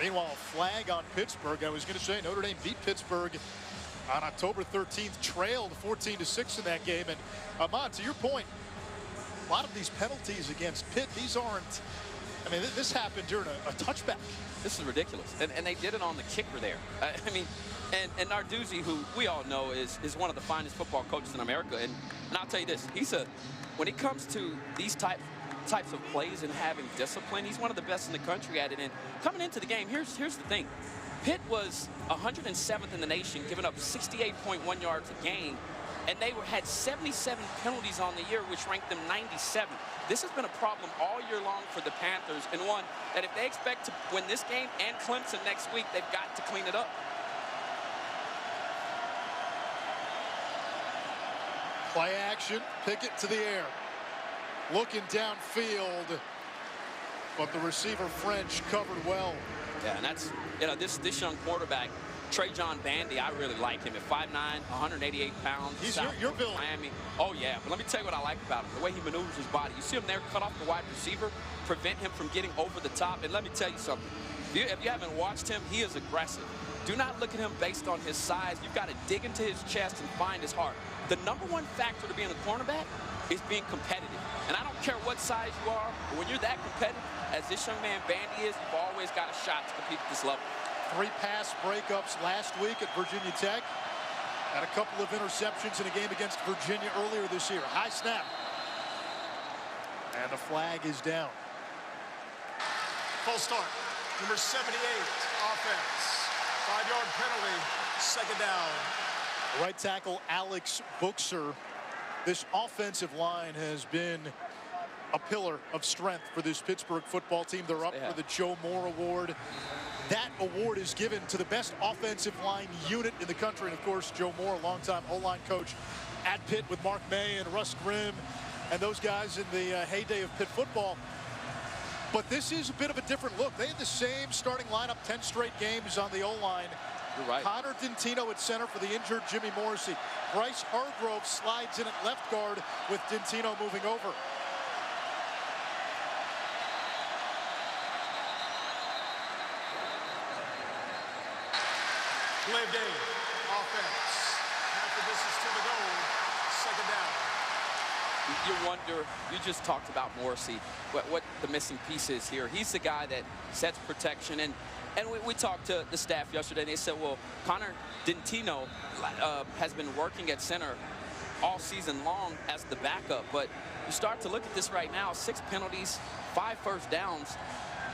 Meanwhile, a flag on Pittsburgh. I was going to say Notre Dame beat Pittsburgh on October 13th, trailed 14-6 in that game. And Ahmad, to your point, a lot of these penalties against Pitt, these aren't, I mean, this happened during a touchback. This is ridiculous. And they did it on the kicker there. I mean, and Narduzzi, who we all know is one of the finest football coaches in America. And I'll tell you this, when it comes to these types of plays and having discipline, he's one of the best in the country at it. And coming into the game, here's the thing. Pitt was 107th in the nation, giving up 68.1 yards a game. and they had 77 penalties on the year, which ranked them 97th. This has been a problem all year long for the Panthers, and one that if they expect to win this game and Clemson next week, they've got to clean it up. Play action, Pickett to the air. Looking downfield, but the receiver French covered well. Yeah, and that's, you know, this young quarterback, Trajan Bandy, I really like him at 5'9", 188 pounds. He's your build. Miami. Oh, yeah. But let me tell you what I like about him, the way he maneuvers his body. You see him there cut off the wide receiver, prevent him from getting over the top. And let me tell you something. If you haven't watched him, he is aggressive. Do not look at him based on his size. You've got to dig into his chest and find his heart. The #1 factor to being a cornerback is being competitive. And I don't care what size you are, but when you're that competitive, as this young man Bandy is, you've always got a shot to compete at this level. 3 pass breakups last week at Virginia Tech. Had a couple of interceptions in a game against Virginia earlier this year. High snap. And the flag is down. Full start. Number 78, offense. 5-yard penalty, 2nd down. Right tackle Alex Buchser. This offensive line has been a pillar of strength for this Pittsburgh football team. They're up for the Joe Moore Award. That award is given to the best offensive line unit in the country. And, of course, Joe Moore, a longtime O-line coach at Pitt with Mark May and Russ Grimm and those guys in the heyday of Pitt football. But this is a bit of a different look. They had the same starting lineup, 10 straight games on the O-line. You're right. Connor Dentino at center for the injured Jimmy Morrissey. Bryce Hargrove slides in at left guard with Dentino moving over. Play of game, offense. Half the distance to the goal, 2nd down. You wonder, you just talked about Morrissey, what the missing piece is here. He's the guy that sets protection. And we talked to the staff yesterday, and they said, well, Connor Dentino has been working at center all season long as the backup. But you start to look at this right now, 6 penalties, 5 first downs.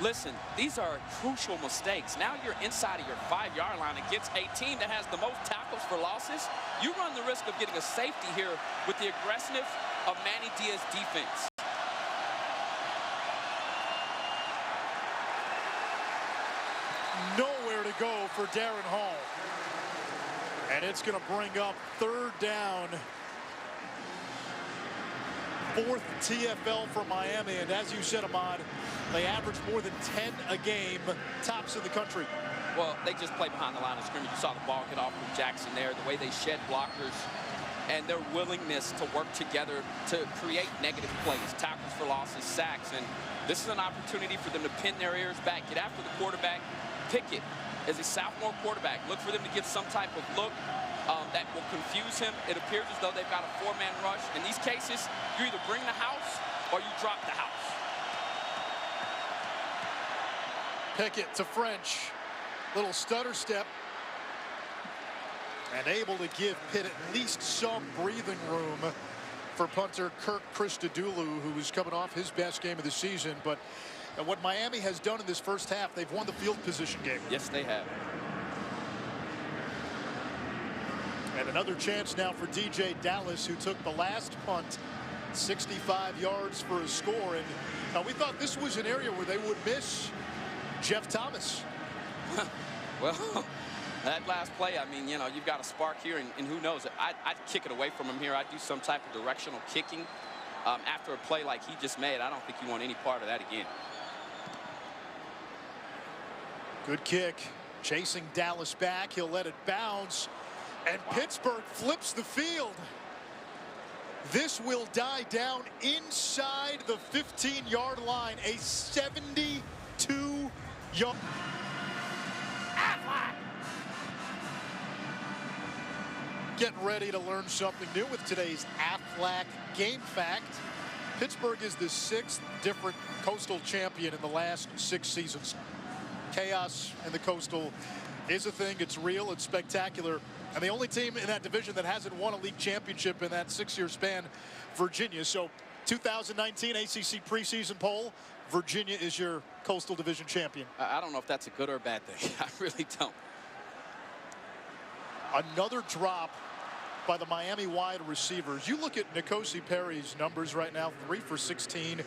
Listen, these are crucial mistakes. Now you're inside of your 5-yard line against a team that has the most tackles for losses. You run the risk of getting a safety here with the aggressiveness of Manny Diaz's defense. Nowhere to go for Darren Hall. And it's going to bring up 3rd down. 4th TFL for Miami. And as you said, Ahmad, they average more than 10 a game, tops in the country. Well, they just play behind the line of scrimmage. You saw the ball get off from Jackson there, the way they shed blockers, and their willingness to work together to create negative plays, tackles for losses, sacks. And this is an opportunity for them to pin their ears back, get after the quarterback. Pickett is a sophomore quarterback. Look for them to get some type of look that will confuse him. It appears as though they've got a 4-man rush. In these cases, you either bring the house or you drop the house. Pickett to French. Little stutter step. And able to give Pitt at least some breathing room for punter Kirk Christodoulou, who is coming off his best game of the season. But what Miami has done in this first half, they've won the field position game. Yes, they have. And another chance now for DJ Dallas, who took the last punt, 65 yards for a score. And we thought this was an area where they would miss Jeff Thomas. Well, that last play, I mean, you know, you've got a spark here, and who knows? I'd kick it away from him here. I'd do some type of directional kicking after a play like he just made. I don't think you want any part of that again. Good kick. Chasing Dallas back. He'll let it bounce. And Pittsburgh flips the field. This will die down inside the 15-yard line. A 72-yard. Getting ready to learn something new with today's Aflac Game Fact. Pittsburgh is the 6th different Coastal champion in the last 6 seasons. Chaos in the Coastal is a thing. It's real. It's spectacular. And the only team in that division that hasn't won a league championship in that 6-year span, Virginia. So 2019 ACC preseason poll, Virginia is your Coastal Division champion. I don't know if that's a good or a bad thing. I really don't. Another drop by the Miami wide receivers. You look at N'Kosi Perry's numbers right now, 3 for 16,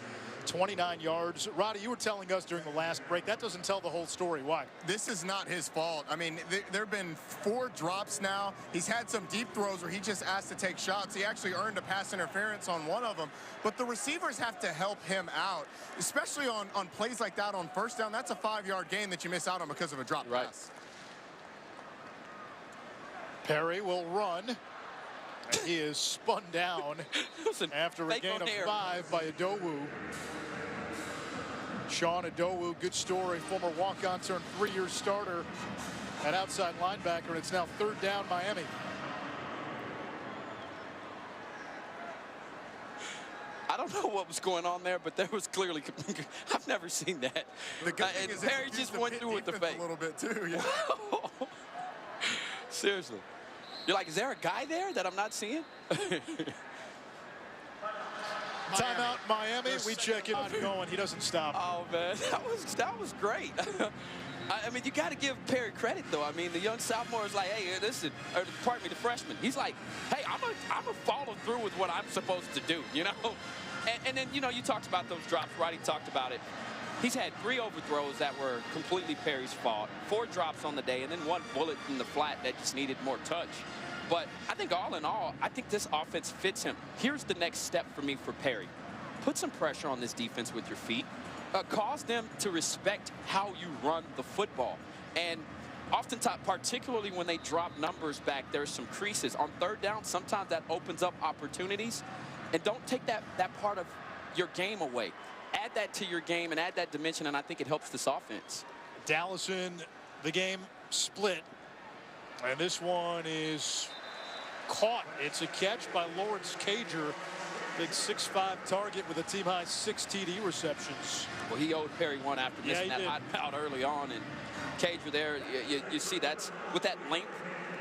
29 yards. Roddy, you were telling us during the last break, that doesn't tell the whole story. Why? This is not his fault. I mean, there have been 4 drops now. He's had some deep throws where he just asked to take shots. He actually earned a pass interference on one of them. But the receivers have to help him out, especially on plays like that on first down. That's a 5-yard gain that you miss out on because of a drop pass. Perry will run. And he is spun down after a gain of 5 by Adowu. Sean Adowu, good story, former walk-on turned 3-year starter at outside linebacker, and it's now 3rd down Miami. I don't know what was going on there, but there was clearly, I've never seen that. The good thing is Perry just went through with the fake. A little bit too, yeah. Seriously. You're like, is there a guy there that I'm not seeing? Timeout Miami. We check it on going. He doesn't stop. Oh, man. That was great. I mean, you got to give Perry credit, though. I mean, the young sophomore is like, hey, listen, or pardon me, the freshman. He's like, hey, I'm a follow through with what I'm supposed to do, you know? And then, you know, you talked about those drops. Roddy talked about it. He's had 3 overthrows that were completely Perry's fault, 4 drops on the day, and then 1 bullet in the flat that just needed more touch. But I think all in all, I think this offense fits him. Here's the next step for me for Perry. Put some pressure on this defense with your feet. Cause them to respect how you run the football. And oftentimes, particularly when they drop numbers back, there's some creases. On 3rd down, sometimes that opens up opportunities. And don't take that part of your game away. Add that to your game and add that dimension, and I think it helps this offense. Dallas in the game split. And this one is caught. It's a catch by Lawrence Cager. Big 6'5" target with a team-high 6 TD receptions. Well, he owed Perry one after missing that hot route early on. And Cager there, you see that's with that length.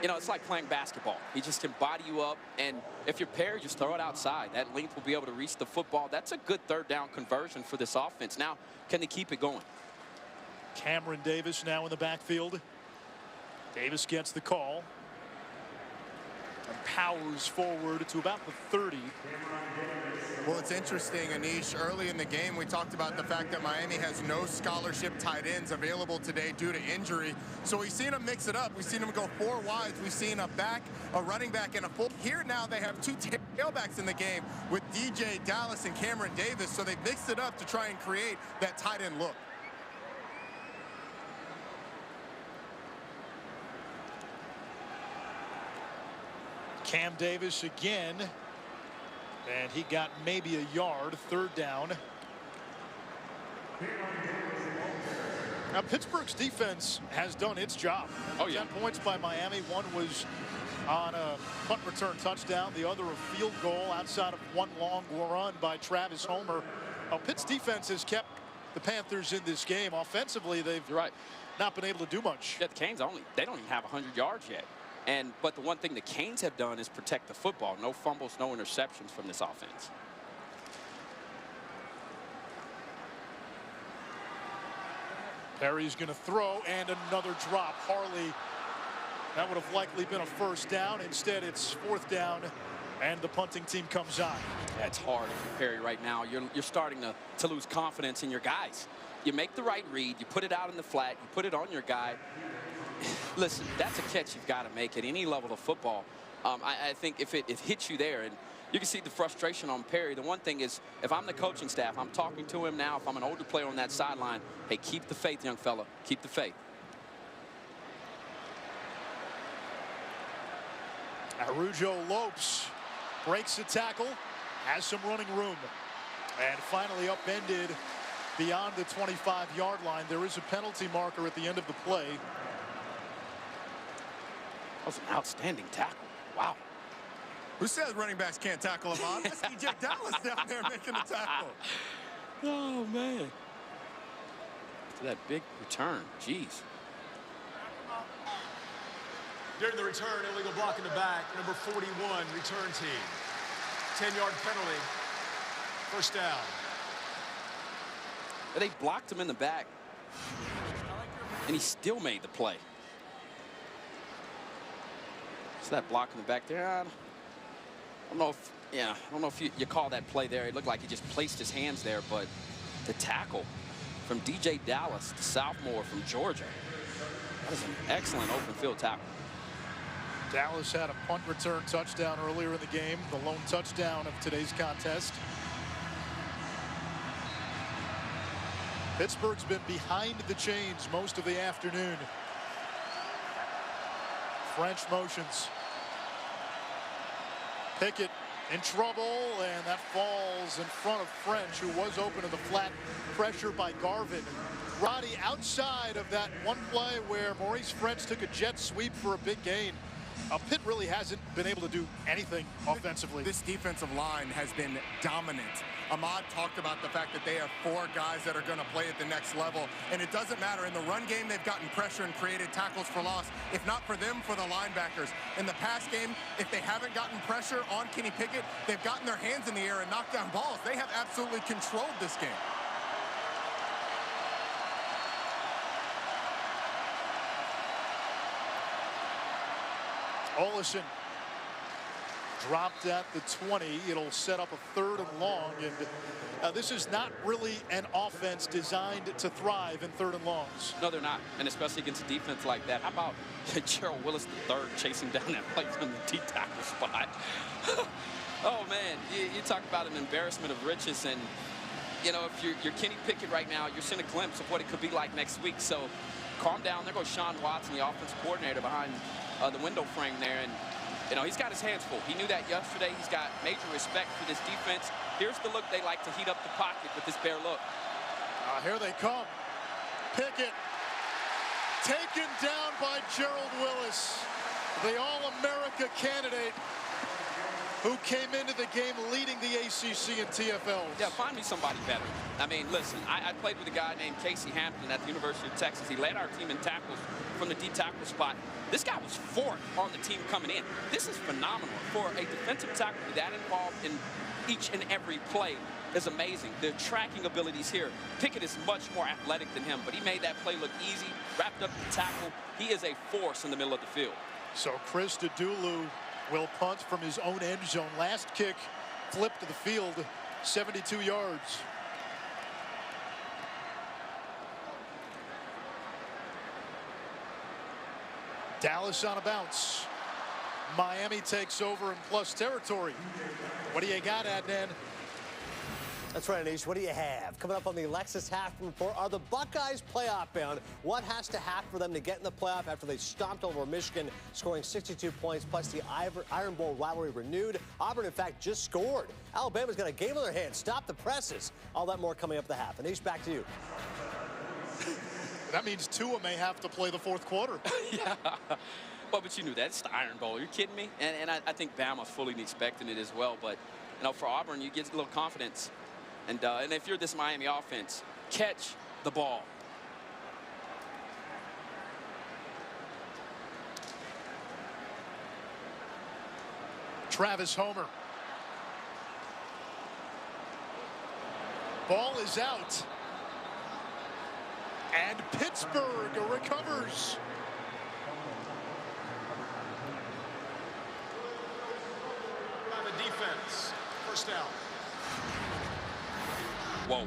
You know, it's like playing basketball. He just can body you up. And if you're Perry, just throw it outside. That length will be able to reach the football. That's a good 3rd down conversion for this offense. Now, can they keep it going? Cameron Davis now in the backfield. Davis gets the call and powers forward to about the 30. Well, it's interesting, Anish. Early in the game, we talked about the fact that Miami has no scholarship tight ends available today due to injury. So we've seen them mix it up. We've seen them go 4 wides. We've seen a running back, and a full. Here now they have 2 tailbacks in the game with DJ Dallas and Cameron Davis. So they've mixed it up to try and create that tight end look. Cam Davis again, and he got maybe a yard. 3rd down. Now Pittsburgh's defense has done its job. 10 points by Miami. 1 was on a punt return touchdown. The other a field goal outside of 1 long run by Travis Homer. Now Pitt's defense has kept the Panthers in this game. Offensively, they've not been able to do much. Yeah, the Canes they don't even have 100 yards yet. But the one thing the Canes have done is protect the football. No fumbles, no interceptions from this offense. Perry's going to throw, and another drop. Harley, that would have likely been a 1st down. Instead, it's 4th down, and the punting team comes on. That's hard for Perry right now. You're starting to lose confidence in your guys. You make the right read. You put it out in the flat. You put it on your guy. Listen, that's a catch you've got to make at any level of football. I think if it hits you there, and you can see the frustration on Perry. The one thing is, if I'm the coaching staff, I'm talking to him now. If I'm an older player on that sideline, hey, keep the faith, young fella. Keep the faith. Arujo Lopes breaks the tackle, has some running room, and finally upended beyond the 25-yard line. There is a penalty marker at the end of the play. That was an outstanding tackle. Wow. Who says running backs can't tackle him on? That's DJ Dallas down there making the tackle. Oh, man. That big return. Jeez. During the return, illegal block in the back, number 41, return team. 10-yard penalty. 1st down. They blocked him in the back, and he still made the play. So that block in the back there, I don't know if you call that play there. It looked like he just placed his hands there, but the tackle from DJ Dallas, the sophomore from Georgia, that is an excellent open field tackle. Dallas had a punt return touchdown earlier in the game, the lone touchdown of today's contest. Pittsburgh's been behind the chains most of the afternoon. French motions. Pickett in trouble, and that falls in front of French, who was open to the flat pressure by Garvin. Roddy outside of that one play where Maurice French took a jet sweep for a big gain. Pitt really hasn't been able to do anything offensively. This defensive line has been dominant. Ahmad talked about the fact that they have 4 guys that are going to play at the next level, and it doesn't matter. In the run game, they've gotten pressure and created tackles for loss. If not for them, for the linebackers. In the pass game, if they haven't gotten pressure on Kenny Pickett, they've gotten their hands in the air and knocked down balls. They have absolutely controlled this game. Olesen dropped at the 20. It'll set up a 3rd and long, and this is not really an offense designed to thrive in 3rd and longs. No, they're not, and especially against a defense like that. How about Gerald Willis III chasing down that play from the D tackle spot? Oh man, you talk about an embarrassment of riches, and you know, if you're Kenny Pickett right now, you're seeing a glimpse of what it could be like next week. So calm down. There goes Sean Watson, the offensive coordinator, behind the window frame there, and you know, he's got his hands full. He knew that yesterday. He's got major respect for this defense. Here's the look they like to heat up the pocket with this bare look. Here they come. Pickett taken down by Gerald Willis, the All-America candidate who came into the game leading the ACC and TFLs. Yeah, find me somebody better. I mean, listen, I played with a guy named Casey Hampton at the University of Texas. He led our team in tackles from the D tackle spot. This guy was 4th on the team coming in. This is phenomenal. For a defensive tackle to be that involved in each and every play is amazing. The tracking abilities here. Pickett is much more athletic than him, but he made that play look easy, wrapped up the tackle. He is a force in the middle of the field. So Chris Dedulu will punt from his own end zone. Last kick flipped to the field, 72 yards. Dallas on a bounce. Miami takes over in plus territory. What do you got, Adnan? That's right, Anish. What do you have? Coming up on the Alexis Halfman report, are the Buckeyes playoff bound? What has to happen for them to get in the playoff after they stomped over Michigan, scoring 62 points, plus the Iron Bowl rivalry renewed? Auburn, in fact, just scored. Alabama's got a game on their hands. Stop the presses. All that more coming up at the half. Anish, back to you. That means Tua may have to play the 4th quarter. Yeah. Well, but you knew that. It's the Iron Bowl. You're kidding me? And I think Bama's fully expecting it as well. But, you know, for Auburn, you get a little confidence. And if you're this Miami offense, catch the ball. Travis Homer. Ball is out. And Pittsburgh recovers. By the defense. First down. Whoa.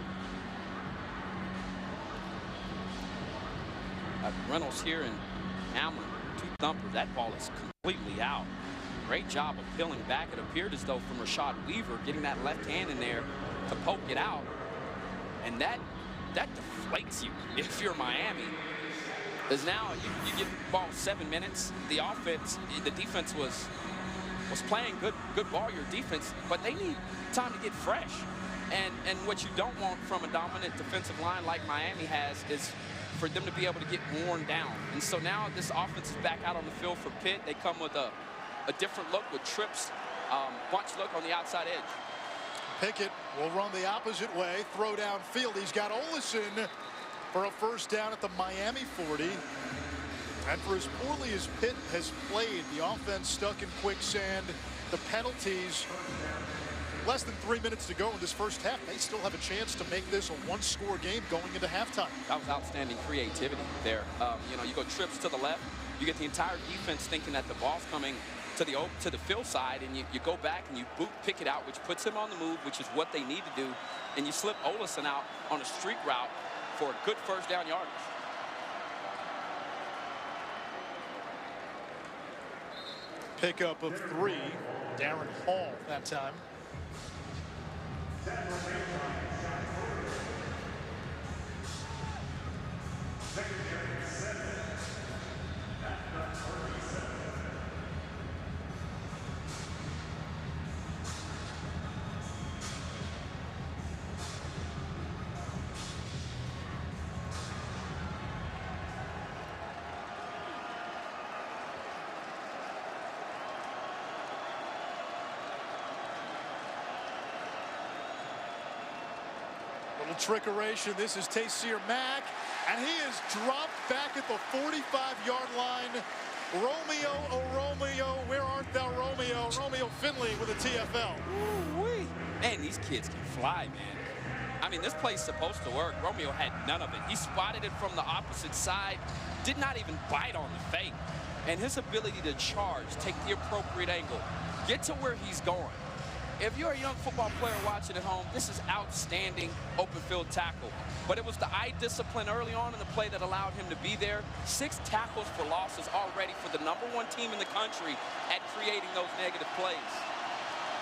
Reynolds here and Hamlin, 2 thumpers. That ball is completely out. Great job of peeling back. It appeared as though from Rashad Weaver getting that left hand in there to poke it out. And that deflates you if you're Miami. Because now you get the ball 7 minutes. The offense, the defense was playing good ball, your defense, but they need time to get fresh. And what you don't want from a dominant defensive line like Miami has is for them to be able to get worn down. And so now this offense is back out on the field for Pitt. They come with a different look with trips, bunch look on the outside edge. Pickett will run the opposite way, throw downfield. He's got Olesen for a first down at the Miami 40. And for as poorly as Pitt has played, the offense stuck in quicksand, the penalties. Less than 3 minutes to go in this first half. They still have a chance to make this a 1-score game going into halftime. That was outstanding creativity there. You know, you go trips to the left. You get the entire defense thinking that the ball's coming to the field side, and you go back and you boot Pickett out, which puts him on the move, which is what they need to do, and you slip Olesen out on a streak route for a good first down yardage. Pickup of 3. Darren Hall that time. Trickeration. This is Taysir Mack, and he is dropped back at the 45-yard line. Romeo, where art thou, Romeo? Romeo Finley with a TFL. Ooh-wee. Man, these kids can fly, man. I mean, this play's supposed to work. Romeo had none of it. He spotted it from the opposite side, did not even bite on the fake. And his ability to charge, take the appropriate angle, get to where he's going. If you're a young football player watching at home, this is outstanding open field tackle. But it was the eye discipline early on in the play that allowed him to be there. 6 tackles for losses already for the #1 team in the country at creating those negative plays.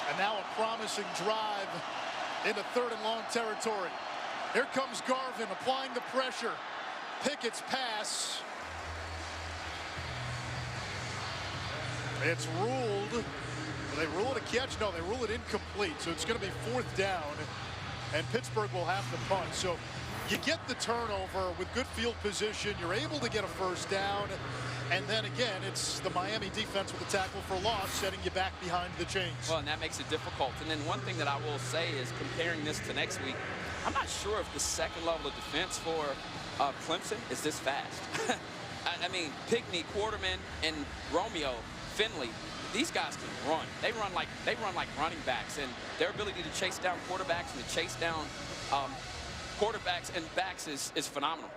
And now a promising drive into 3rd and long territory. Here comes Garvin applying the pressure. Pickett's pass. It's ruled. They rule it a catch? No, they rule it incomplete. So it's going to be 4th down, and Pittsburgh will have to punt. So you get the turnover with good field position. You're able to get a 1st down. And then again, it's the Miami defense with the tackle for loss, setting you back behind the chains. Well, and that makes it difficult. And then one thing that I will say is comparing this to next week, I'm not sure if the second level of defense for Clemson is this fast. I mean, Pickney, Quarterman, and Romeo, Finley, these guys can run. They run like running backs, and their ability to chase down quarterbacks and to chase down quarterbacks and backs is phenomenal.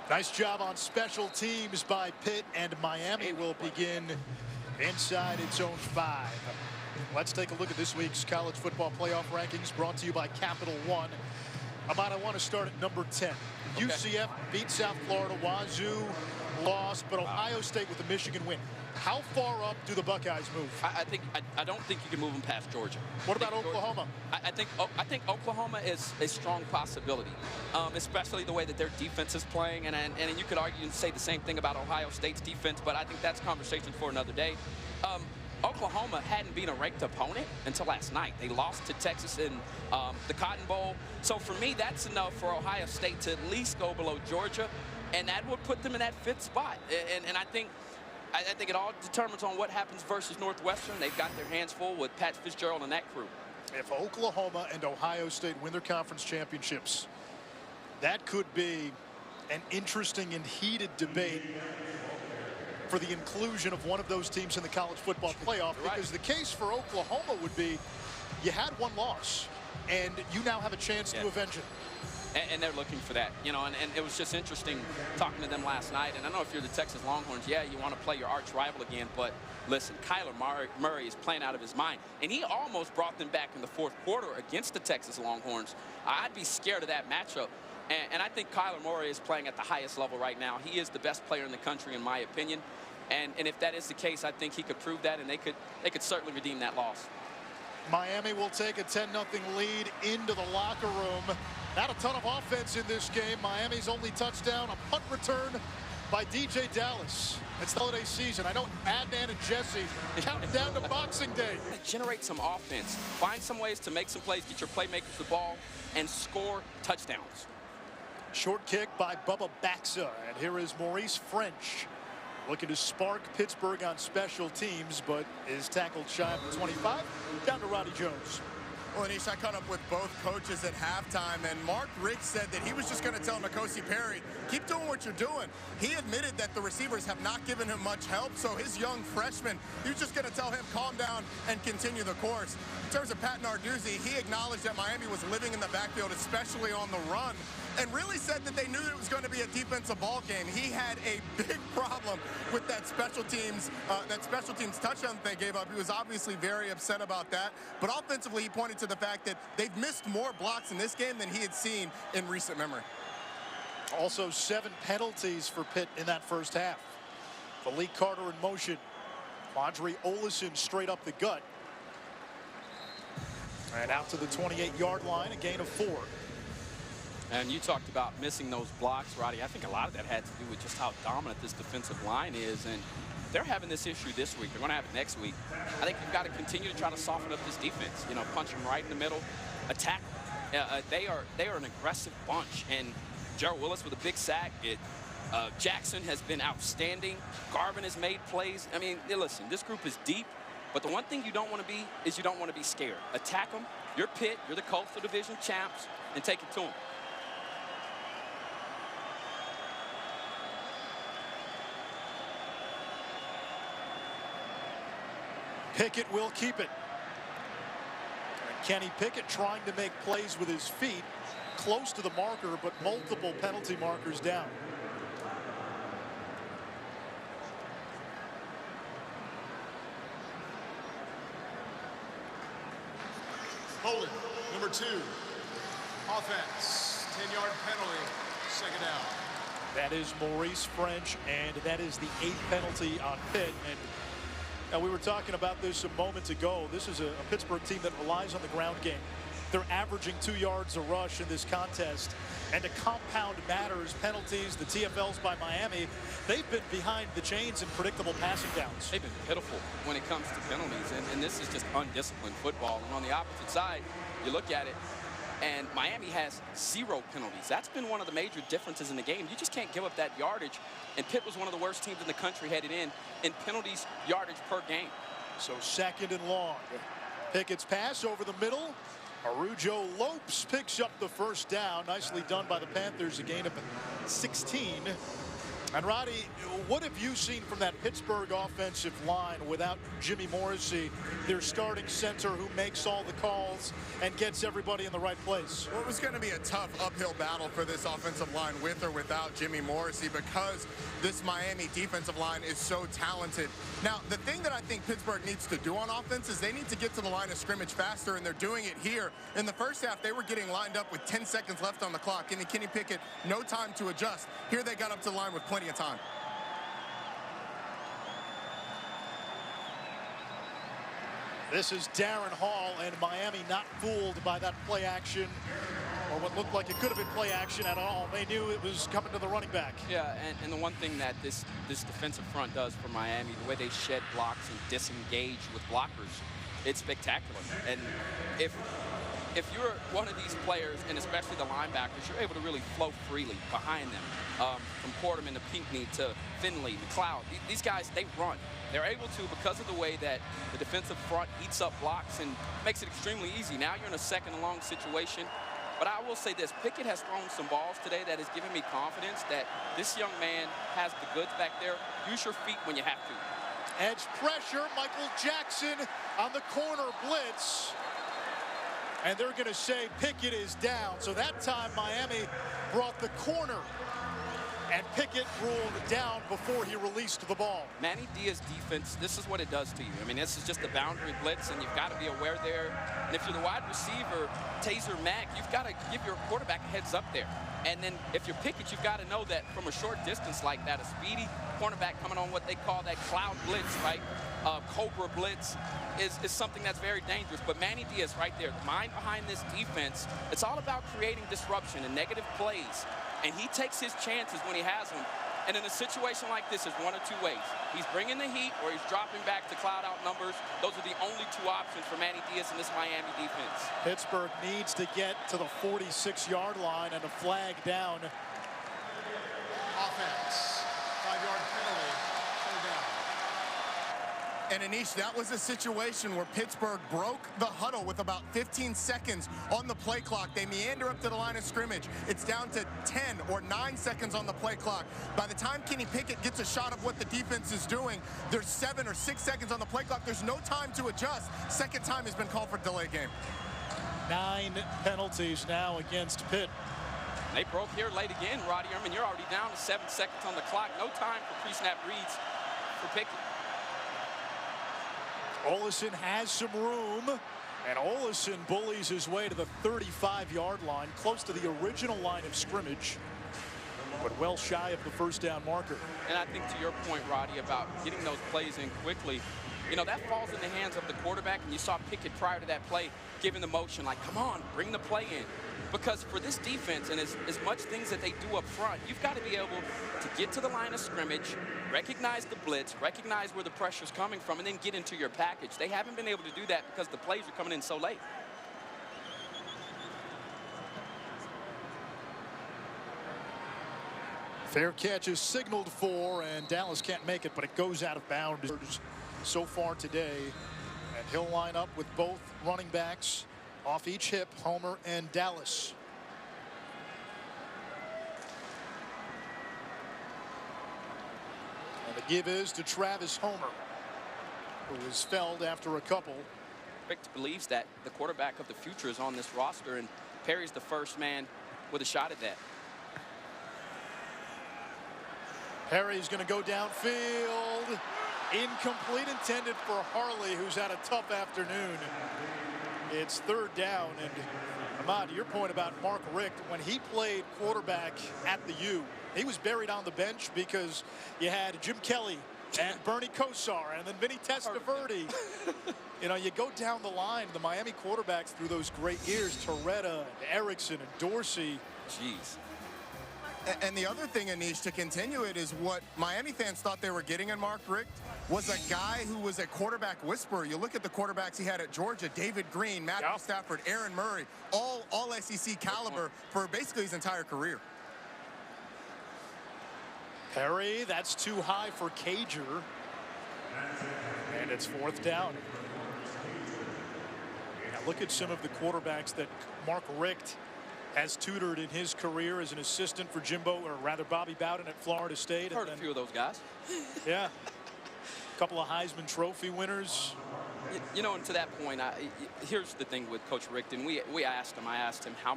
Nice job on special teams by Pitt, and Miami will begin inside its own 5. Let's take a look at this week's college football playoff rankings brought to you by Capital One. Ahmad, I want to start at number 10. Okay. UCF beat South Florida. Wazoo lost, but Ohio State with the Michigan win. How far up do the Buckeyes move? I don't think you can move them past Georgia. What about Oklahoma? I think Oklahoma is a strong possibility, especially the way that their defense is playing. And you could argue and say the same thing about Ohio State's defense, but I think that's conversation for another day. Oklahoma hadn't been a ranked opponent until last night. They lost to Texas in the Cotton Bowl. So for me, that's enough for Ohio State to at least go below Georgia, and that would put them in that 5th spot. And I think it all determines on what happens versus Northwestern. They've got their hands full with Pat Fitzgerald and that crew. If Oklahoma and Ohio State win their conference championships, that could be an interesting and heated debate for the inclusion of one of those teams in the college football playoff. Because the case for Oklahoma would be you had one loss, and you now have a chance to avenge it. And they're looking for that, you know, and it was just interesting talking to them last night. And I know if you're the Texas Longhorns, yeah, you want to play your arch rival again, but listen, Kyler Murray is playing out of his mind, and he almost brought them back in the 4th quarter against the Texas Longhorns. I'd be scared of that matchup, and I think Kyler Murray is playing at the highest level right now. He is the best player in the country, in my opinion, and if that is the case, I think he could prove that, and they could certainly redeem that loss. Miami will take a 10-0 lead into the locker room. Not a ton of offense in this game. Miami's only touchdown, a punt return by DJ Dallas. It's the holiday season. I know Adnan and Jesse counting down to Boxing Day. Generate some offense. Find some ways to make some plays, get your playmakers the ball, and score touchdowns. Short kick by Bubba Baxa. And here is Maurice French looking to spark Pittsburgh on special teams, but is tackled shy of the 25. Down to Ronnie Jones. Well, Anish, I caught up with both coaches at halftime, and Mark Richt said that he was just going to tell N'Kosi Perry, keep doing what you're doing. He admitted that the receivers have not given him much help, so his young freshman, he was just going to tell him, calm down and continue the course. In terms of Pat Narduzzi, he acknowledged that Miami was living in the backfield, especially on the run. and really said that they knew it was going to be a defensive ball game. He had a big problem with that special teams touchdown that they gave up. He was obviously very upset about that. But offensively, he pointed to the fact that they've missed more blocks in this game than he had seen in recent memory. Also 7 penalties for Pitt in that first half. Malik Carter in motion. Quandre Olison straight up the gut. And out to the 28-yard line, a gain of 4. And you talked about missing those blocks, Roddy. I think a lot of that had to do with just how dominant this defensive line is. And they're having this issue this week. They're going to have it next week. I think you've got to continue to try to soften up this defense. You know, punch them right in the middle, attack. They are an aggressive bunch. And Gerald Willis with a big sack. Jackson has been outstanding. Garvin has made plays. I mean, listen, this group is deep. But the one thing you don't want to be is you don't want to be scared. Attack them. You're Pitt. You're the Coastal Division champs. And take it to them. Pickett will keep it. And Kenny Pickett trying to make plays with his feet close to the marker, but multiple penalty markers down. Holding, number 2. Offense, 10-yard penalty, second down. That is Maurice French, and that is the 8th penalty on Pitt. And we were talking about this a moment ago. This is a Pittsburgh team that relies on the ground game. They're averaging 2 yards a rush in this contest. And to compound matters, penalties, the TFLs by Miami, they've been behind the chains in predictable passing downs. They've been pitiful when it comes to penalties, and this is just undisciplined football. And on the opposite side, you look at it, and Miami has 0 penalties. That's been one of the major differences in the game. You just can't give up that yardage. And Pitt was one of the worst teams in the country headed in penalties yardage per game. So 2nd and long. Pickett's pass over the middle. Arujo Lopes picks up the first down. Nicely done by the Panthers. A gain of 16. And Roddy, what have you seen from that Pittsburgh offensive line without Jimmy Morrissey, their starting center who makes all the calls and gets everybody in the right place? Well, it was going to be a tough uphill battle for this offensive line with or without Jimmy Morrissey because this Miami defensive line is so talented. Now, the thing that I think Pittsburgh needs to do on offense is they need to get to the line of scrimmage faster, and they're doing it here. In the first half, they were getting lined up with 10 seconds left on the clock, and Kenny Pickett, no time to adjust. Here they got up to the line with plenty of time. This is Darren Hall, and Miami not fooled by that play action or what looked like it could have been play action at all. They knew it was coming to the running back. Yeah, and the one thing that this defensive front does for Miami, the way they shed blocks and disengage with blockers, it's spectacular. And if you're one of these players, and especially the linebackers, you're able to really flow freely behind them. From Porterman to Pinckney to Finley, McLeod, these guys, they run. They're able to because of the way that the defensive front eats up blocks and makes it extremely easy. Now you're in a 2nd and long situation. But I will say this, Pickett has thrown some balls today that has given me confidence that this young man has the goods back there. Use your feet when you have to. Edge pressure, Michael Jackson on the corner blitz. And they're going to say Pickett is down. So that time Miami brought the corner. And Pickett ruled down before he released the ball. Manny Diaz defense, this is what it does to you. I mean, this is just a boundary blitz, and you've got to be aware there. And if you're the wide receiver, Taser Mack, you've got to give your quarterback a heads up there. And then if you're Pickett, you've got to know that from a short distance like that, a speedy cornerback coming on what they call that cloud blitz, right? Cobra Blitz is something that's very dangerous. But Manny Diaz right there, the mind behind this defense, it's all about creating disruption and negative plays. And he takes his chances when he has them. And in a situation like this, it's one of 2 ways. He's bringing the heat or he's dropping back to cloud out numbers. Those are the only 2 options for Manny Diaz in this Miami defense. Pittsburgh needs to get to the 46-yard line and a flag down. Offense, 5-yard penalty, third down. And Anish, that was a situation where Pittsburgh broke the huddle with about 15 seconds on the play clock. They meander up to the line of scrimmage. It's down to 10 or 9 seconds on the play clock. By the time Kenny Pickett gets a shot of what the defense is doing, there's 7 or 6 seconds on the play clock. There's no time to adjust. Second time has been called for delay game. 9 penalties now against Pitt. They broke here late again, Roddy. I mean, you're already down to 7 seconds on the clock. No time for pre-snap reads for Pickett. Olesen has some room, and Olesen bullies his way to the 35-yard line, close to the original line of scrimmage, but well shy of the first down marker. And I think to your point, Roddy, about getting those plays in quickly, you know, that falls in the hands of the quarterback, and you saw Pickett prior to that play giving the motion like, come on, bring the play in. Because for this defense and as much things that they do up front, you've got to be able to get to the line of scrimmage, recognize the blitz, recognize where the pressure's coming from, and then get into your package. They haven't been able to do that because the plays are coming in so late. Fair catch is signaled for, and Dallas can't make it, but it goes out of bounds so far today. And he'll line up with both running backs off each hip, Homer and Dallas. And the give is to Travis Homer, who was felled after a couple. Rick believes that the quarterback of the future is on this roster, and Perry's the first man with a shot at that. Perry's going to go downfield. Incomplete, intended for Harley, who's had a tough afternoon. It's third down, and Ahmad, to your point about Mark Richt, when he played quarterback at the U, he was buried on the bench because you had Jim Kelly and Bernie Kosar and then Vinny Testaverde. You know, you go down the line, the Miami quarterbacks through those great years, Torretta and Erickson and Dorsey. Jeez. And the other thing, Anish, to continue it, is what Miami fans thought they were getting in Mark Richt was a guy who was a quarterback whisperer. You look at the quarterbacks he had at Georgia, David Green, Matthew Stafford, Aaron Murray, all SEC caliber for basically his entire career. Perry, that's too high for Cager. And it's fourth down. Now look at some of the quarterbacks that Mark Richt has tutored in his career as an assistant for Jimbo, or rather Bobby Bowden at Florida State. Heard a few of those guys. Yeah. A couple of Heisman Trophy winners. You know, and to that point, here's the thing with Coach Richt, and I asked him how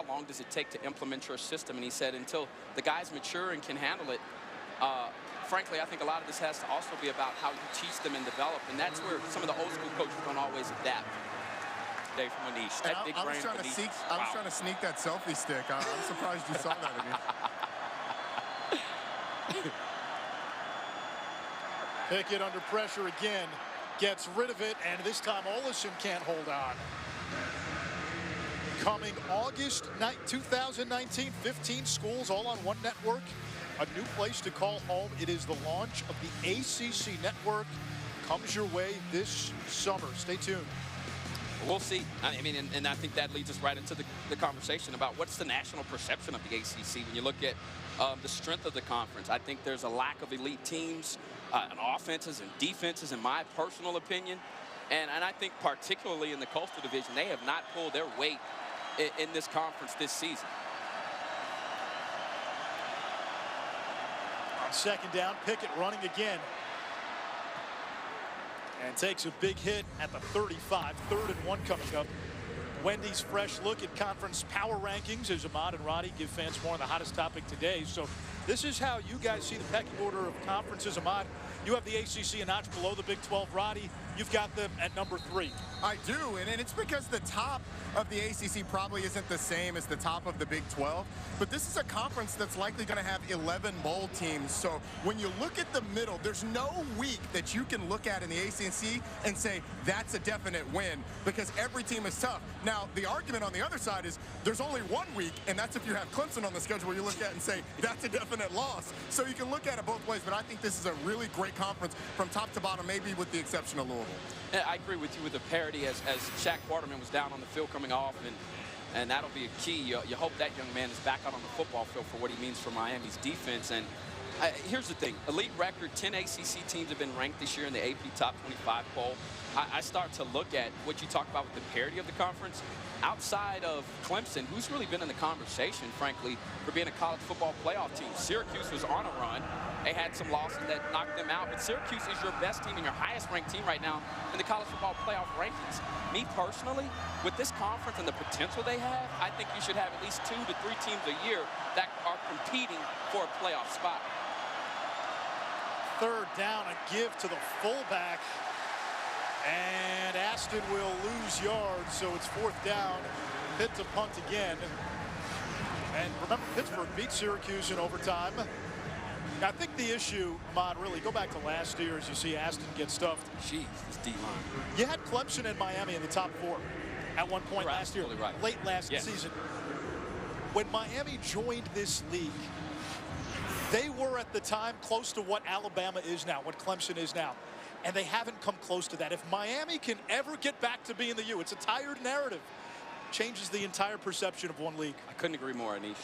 long does it take to implement your system? And he said until the guys mature and can handle it. Frankly, I think a lot of this has to also be about how you teach them and develop, and that's where some of the old school coaches don't always adapt. Dave from Anish. That big brain I was trying to sneak that selfie stick. I'm surprised you saw that, Anish. Pickett under pressure again. Gets rid of it, and this time Olesen can't hold on. Coming August 2019, 15 schools all on one network. A new place to call home. It is the launch of the ACC network. Comes your way this summer. Stay tuned. We'll see. I mean, and I think that leads us right into the conversation about what's the national perception of the ACC. When you look at the strength of the conference, I think there's a lack of elite teams and offenses and defenses, in my personal opinion. And I think particularly in the Coastal Division, they have not pulled their weight in this conference this season. On second down, Pickett running again. And takes a big hit at the 35. 3rd and 1 coming up. Wendy's fresh look at conference power rankings as Ahmad and Roddy give fans more on the hottest topic today. So this is how you guys see the pecking order of conferences. Ahmad, you have the ACC a notch below the Big 12. Roddy, you've got them at number 3. I do, and it's because the top of the ACC probably isn't the same as the top of the Big 12, but this is a conference that's likely going to have 11 bowl teams. So when you look at the middle, there's no week that you can look at in the ACC and say that's a definite win, because every team is tough. Now, the argument on the other side is there's only one week, and that's if you have Clemson on the schedule where you look at and say that's a definite loss. So you can look at it both ways, but I think this is a really great conference from top to bottom, maybe with the exception of Louisville. Yeah, I agree with you with the parity as Shaq Waterman was down on the field coming off, and that'll be a key. You hope that young man is back out on the football field for what he means for Miami's defense. And Here's the thing. Elite record, 10 ACC teams have been ranked this year in the AP Top 25 poll. I start to look at what you talk about with the parity of the conference. Outside of Clemson, who's really been in the conversation, frankly, for being a college football playoff team? Syracuse was on a run. They had some losses that knocked them out, but Syracuse is your best team and your highest-ranked team right now in the college football playoff rankings. Me personally, with this conference and the potential they have, I think you should have at least 2 to 3 teams a year that are competing for a playoff spot. Third down, a give to the fullback. And Aston will lose yards, so it's 4th down. Pitt to punt again. And remember, Pittsburgh beat Syracuse in overtime. I think the issue, Ahmad, really, go back to last year as you see Aston get stuffed. Jeez, this D-line. You had Clemson and Miami in the top 4 at one point last year, late last season. When Miami joined this league, they were at the time close to what Alabama is now, what Clemson is now. And they haven't come close to that. If Miami can ever get back to being the U, it's a tired narrative. Changes the entire perception of one league. I couldn't agree more, Anish.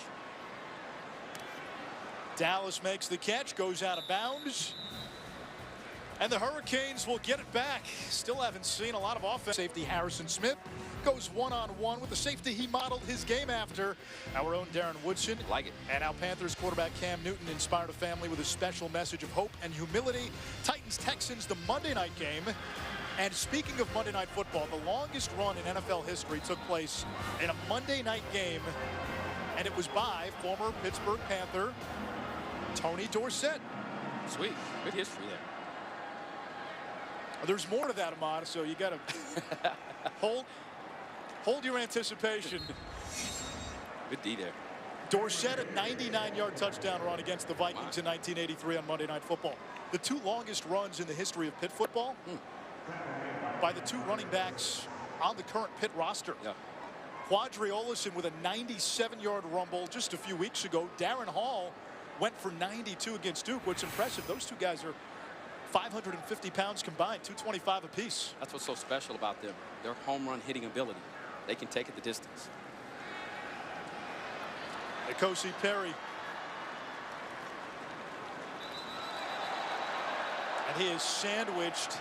Dallas makes the catch, goes out of bounds. And the Hurricanes will get it back. Still haven't seen a lot of offense. Safety Harrison Smith goes one-on-one with the safety he modeled his game after. Our own Darren Woodson. Like it. And now Panthers quarterback Cam Newton inspired a family with a special message of hope and humility. Titans-Texans, the Monday night game. And speaking of Monday night football, the longest run in NFL history took place in a Monday night game. And it was by former Pittsburgh Panther Tony Dorsett. Sweet. Good history there. There's more to that, Ahmad, so you got to hold your anticipation. Good D there. Dorsett, a 99-yard touchdown run against the Vikings in 1983 on Monday Night Football. The 2 longest runs in the history of Pitt football by the 2 running backs on the current Pitt roster. Yeah. Quadri Olison with a 97-yard rumble just a few weeks ago. Darren Hall went for 92 against Duke. What's impressive, those 2 guys are 550 pounds combined, 225 apiece. That's what's so special about them. Their home run hitting ability. They can take it the distance. N'Kosi Perry. And he is sandwiched.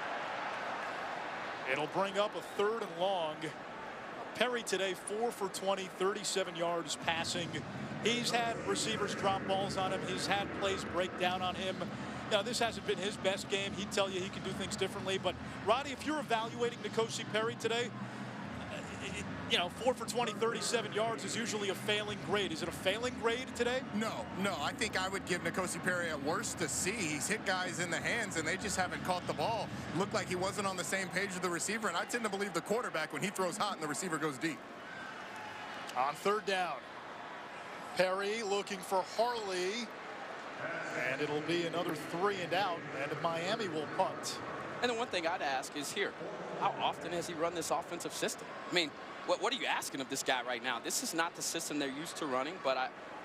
It'll bring up a 3rd and long. Perry today 4 for 20, 37 yards passing. He's had receivers drop balls on him. He's had plays break down on him. Now, this hasn't been his best game. He'd tell you he can do things differently. But, Roddy, if you're evaluating N'Kosi Perry today, 4 for 20, 37 yards is usually a failing grade. Is it a failing grade today? No. I think I would give N'Kosi Perry at worst to C. He's hit guys in the hands, and they just haven't caught the ball. Looked like he wasn't on the same page with the receiver, and I tend to believe the quarterback when he throws hot and the receiver goes deep. On 3rd down, Perry looking for Harley. And it'll be another 3 and out, and Miami will punt. And the one thing I'd ask is here, how often has he run this offensive system? I mean, what are you asking of this guy right now? This is not the system they're used to running, but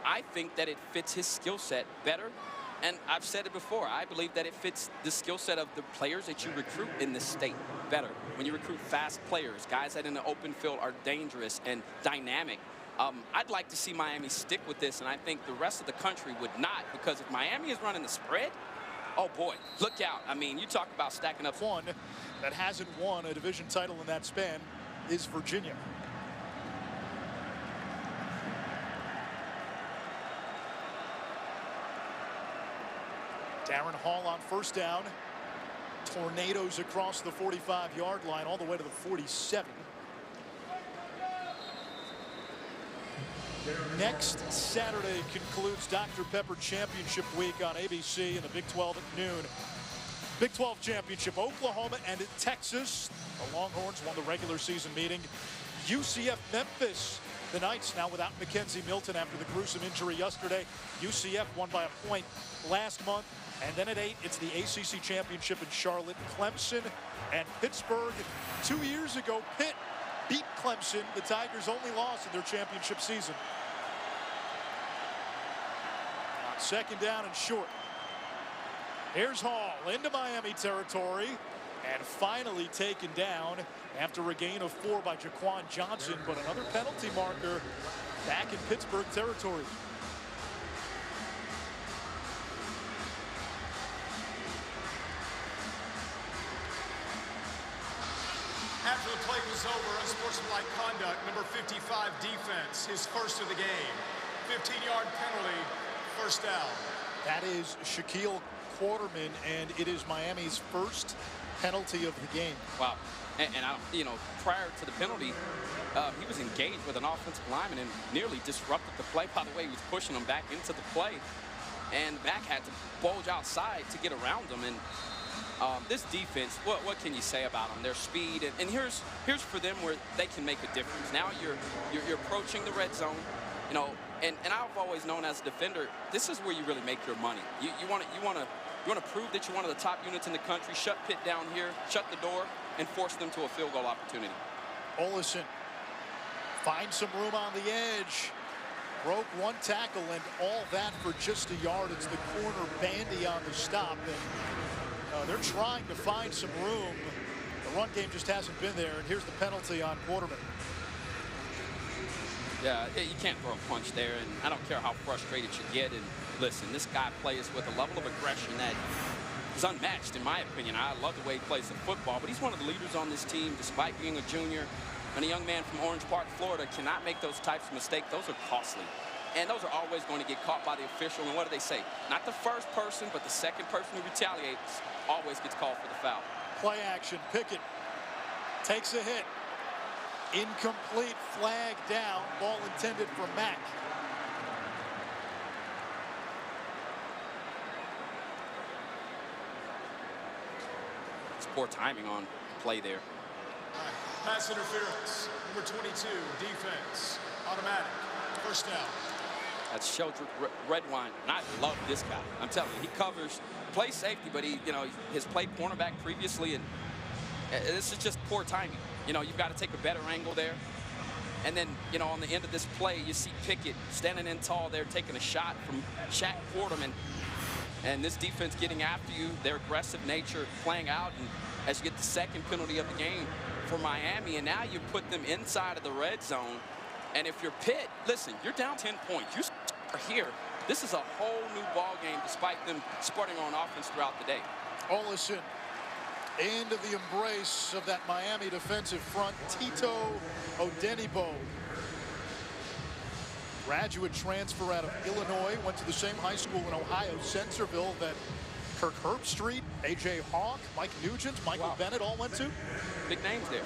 I think that it fits his skill set better. And I've said it before, I believe that it fits the skill set of the players that you recruit in this state better. When you recruit fast players, guys that in the open field are dangerous and dynamic. I'd like to see Miami stick with this, and I think the rest of the country would not, because if Miami is running the spread, oh boy, look out. I mean, you talk about stacking up. One that hasn't won a division title in that span is Virginia. Darren Hall on 1st down. Tornadoes across the 45-yard line all the way to the 47. Next Saturday concludes Dr. Pepper Championship Week on ABC in the Big 12 at noon. Big 12 Championship, Oklahoma and Texas. The Longhorns won the regular season meeting. UCF Memphis. The Knights now without Mackenzie Milton after the gruesome injury yesterday. UCF won by a point last month. And then at 8, it's the ACC Championship in Charlotte. Clemson and Pittsburgh. 2 years ago, Pitt beat Clemson, the Tigers' only loss in their championship season. On 2nd down and short. Here's Hall into Miami territory and finally taken down after a gain of 4 by Jaquan Johnson, but another penalty marker back in Pittsburgh territory. After the play was over, unsportsmanlike conduct, number 55 defense, his first of the game. 15-yard penalty, first down. That is Shaquille Quarterman, and it is Miami's first penalty of the game. Wow. And you know, prior to the penalty, he was engaged with an offensive lineman and nearly disrupted the play. By the way, he was pushing him back into the play, and back had to bulge outside to get around him. And this defense, what can you say about them? Their speed, and here's for them where they can make a difference. Now you're approaching the red zone, you know, and I've always known as a defender, this is where you really make your money. You want to prove that you're one of the top units in the country. Shut Pitt down here, shut the door, and force them to a field goal opportunity. Olsen finds some room on the edge. Broke one tackle, and all that for just a yard. It's the corner Bandy on the stop. And they're trying to find some room. The run game just hasn't been there, and here's the penalty on Quarterman. Yeah, you can't throw a punch there, and I don't care how frustrated you get. And listen, this guy plays with a level of aggression that is unmatched, in my opinion. I love the way he plays the football, but he's one of the leaders on this team, despite being a junior. And a young man from Orange Park, Florida, cannot make those types of mistakes. Those are costly. And those are always going to get caught by the official. And what do they say? Not the first person, but the second person who retaliates always gets called for the foul. Play action. Pickett takes a hit. Incomplete, flag down. Ball intended for Mack. It's poor timing on play there. Pass interference, number 22, defense, automatic, first down. That's Sheldrick Redwine, and I love this guy. I'm telling you, he covers, plays safety, but he, you know, has played cornerback previously, and this is just poor timing. You know, you've got to take a better angle there. And then, you know, on the end of this play, you see Pickett standing in tall there, taking a shot from Shaq Quarterman. And this defense getting after you, their aggressive nature playing out, and as you get the second penalty of the game for Miami, and now you put them inside of the red zone. And if you're Pitt, listen, you're down 10 points. You are here. This is a whole new ball game, despite them spurting on offense throughout the day. Olsen into the embrace of that Miami defensive front. Tito Odenibo, graduate transfer out of Illinois, went to the same high school in Ohio, Centerville, that Kirk Herbstreit, A.J. Hawk, Mike Nugent, Michael Bennett all went to. Big names there.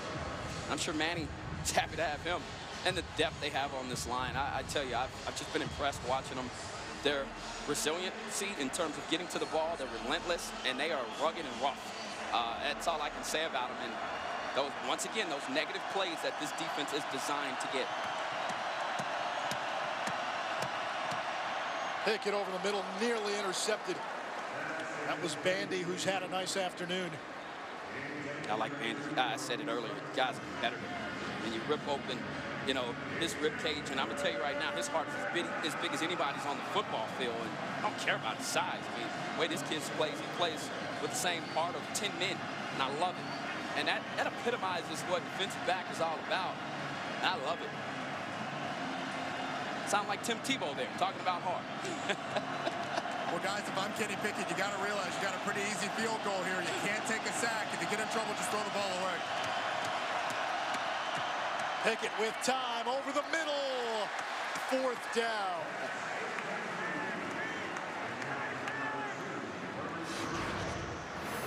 I'm sure Manny is happy to have him. And the depth they have on this line, I tell you, I've just been impressed watching them. Their resiliency in terms of getting to the ball, they're relentless, and they are rugged and rough. That's all I can say about them. And those, once again, those negative plays that this defense is designed to get. Pickett over the middle, nearly intercepted. That was Bandy, who's had a nice afternoon. I like Bandy. I said it earlier. The guy's a competitor. And you rip open, you know, his rib cage, and I'm gonna tell you right now, his heart is as big as anybody's on the football field, and I don't care about his size. I mean, the way this kid plays, he plays with the same heart of 10 men, and I love it. And that epitomizes what defensive back is all about. And I love it. Sound like Tim Tebow there, talking about heart. Well, guys, if I'm Kenny Pickett, you got to realize you got a pretty easy field goal here. You can't take a sack. If you get in trouble, just throw the ball away. Pickett with time over the middle. Fourth down.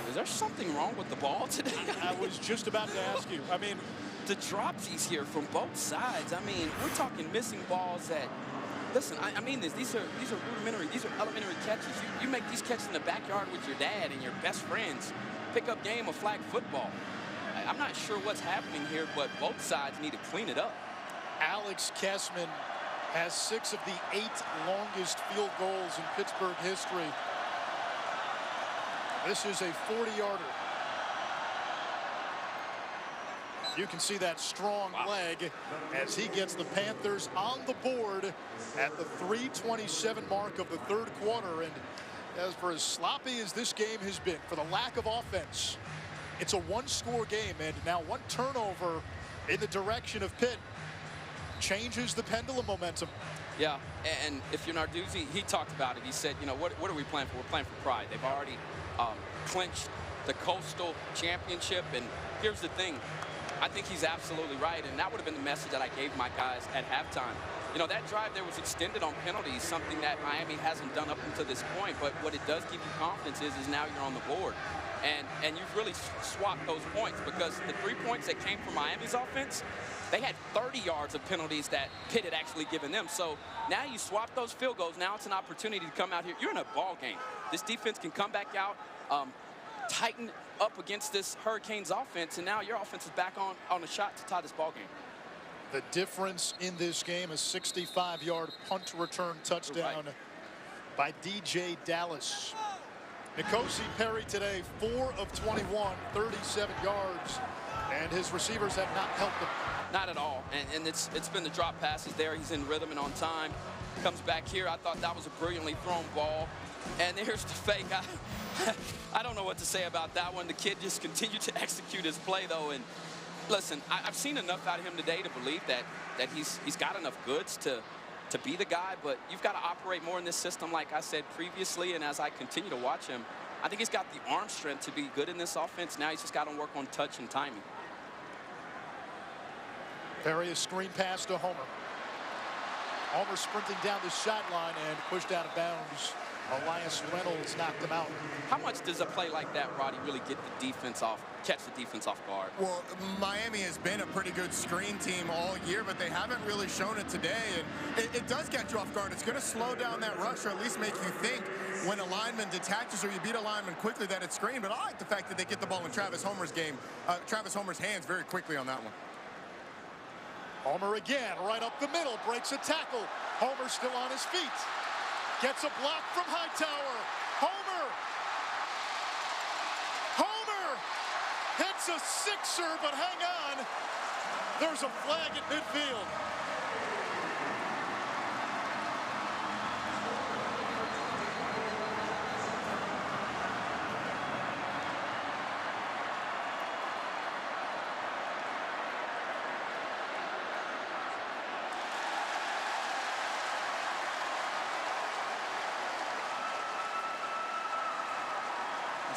Is there something wrong with the ball today? I was just about to ask you. I mean, the dropsies here from both sides. I mean, we're talking missing balls that, listen, I mean this. These are rudimentary. These are elementary catches. You make these catches in the backyard with your dad and your best friends. Pickup game of flag football. I'm not sure what's happening here, but both sides need to clean it up. Alex Kessman has 6 of the 8 longest field goals in Pittsburgh history. This is a 40-yarder. You can see that strong leg as he gets the Panthers on the board at the 3:27 mark of the third quarter. And as for as sloppy as this game has been, for the lack of offense, it's a one-score game, and now one turnover in the direction of Pitt changes the pendulum momentum. Yeah, and if you're Narduzzi, he talked about it. He said, you know, what are we playing for? We're playing for pride. They've already clinched the Coastal Championship, and here's the thing. I think he's absolutely right, and that would have been the message that I gave my guys at halftime. You know, that drive there was extended on penalties, something that Miami hasn't done up until this point, but what it does give you confidence is now you're on the board. And you've really swapped those points, because the 3 points that came from Miami's offense, they had 30 yards of penalties that Pitt had actually given them. So now you swap those field goals. Now it's an opportunity to come out here. You're in a ball game. This defense can come back out, tighten up against this Hurricanes offense, and now your offense is back on a shot to tie this ball game. The difference in this game, a 65-yard punt return touchdown by DJ Dallas. N'Kosi Perry today, 4 of 21, 37 yards, and his receivers have not helped him. Not at all, and it's been the drop passes there. He's in rhythm and on time. Comes back here. I thought that was a brilliantly thrown ball. And here's the fake. I don't know what to say about that one. The kid just continued to execute his play, though. And listen, I've seen enough out of him today to believe that he's got enough goods to be the guy, but you've got to operate more in this system, like I said previously. And as I continue to watch him, I think he's got the arm strength to be good in this offense. Now he's just got to work on touch and timing. Perry, a screen pass to Homer. Homer sprinting down the sideline and pushed out of bounds. Elias Reynolds knocked him out. How much does a play like that, Roddy, really get the defense off, catch the defense off guard? Well, Miami has been a pretty good screen team all year, but they haven't really shown it today. And it does get you off guard. It's going to slow down that rush, or at least make you think when a lineman detaches or you beat a lineman quickly that it's screen. But I like the fact that they get the ball in Travis Homer's hands very quickly on that one. Homer again, right up the middle, breaks a tackle. Homer still on his feet. Gets a block from Hightower. Homer hits a sixer, but hang on. There's a flag at midfield.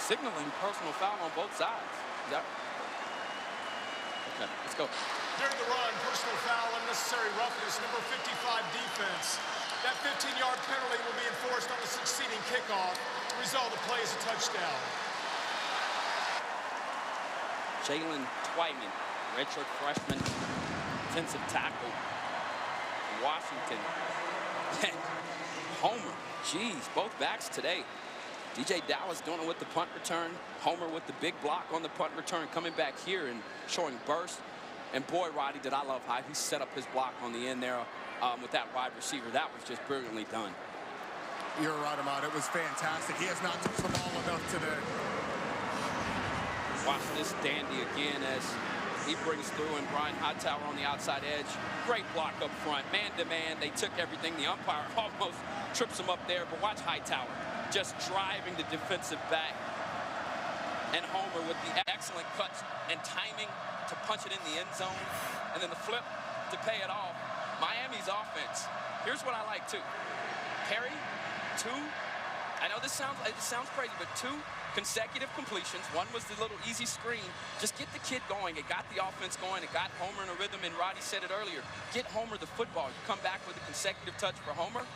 Signaling personal foul on both sides. Okay, let's go. During the run, personal foul, unnecessary roughness, number 55 defense. That 15-yard penalty will be enforced on the succeeding kickoff. The result of the play is a touchdown. Jalen Twyman, redshirt freshman, defensive tackle, Washington. Homer, geez, both backs today. DJ Dallas doing it with the punt return. Homer with the big block on the punt return, coming back here and showing burst. And boy, Roddy, did I love how he set up his block on the end there with that wide receiver. That was just brilliantly done. You're right, Ahmad. It was fantastic. He has not touched the ball enough today. Watch this dandy again as he brings through, and Brian Hightower on the outside edge. Great block up front, man-to-man. They took everything. The umpire almost trips him up there, but watch Hightower just driving the defensive back. And Homer with the excellent cuts and timing to punch it in the end zone. And then the flip to pay it off. Miami's offense. Here's what I like too. Perry, I know it sounds crazy, but 2 consecutive completions. One was the little easy screen. Just get the kid going. It got the offense going. It got Homer in a rhythm, and Roddy said it earlier. Get Homer the football. You come back with a consecutive touch for Homer.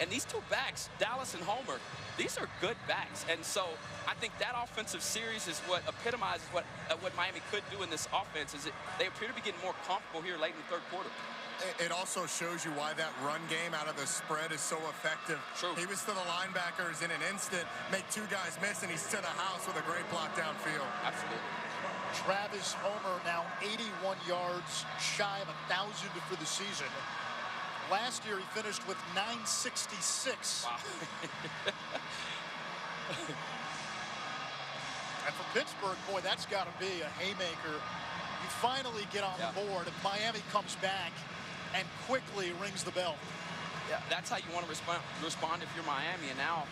And these 2 backs, Dallas and Homer, these are good backs. And so I think that offensive series is what epitomizes what Miami could do in this offense. Is they appear to be getting more comfortable here late in the third quarter. It also shows you why that run game out of the spread is so effective. True. He was to the linebackers in an instant, make 2 guys miss, and he's to the house with a great block downfield. Absolutely. Travis Homer now 81 yards shy of 1,000 for the season. Last year he finished with 966. Wow. And for Pittsburgh, boy, that's got to be a haymaker. You finally get on the board if Miami comes back and quickly rings the bell. Yeah, that's how you want to respond if you're Miami. And now,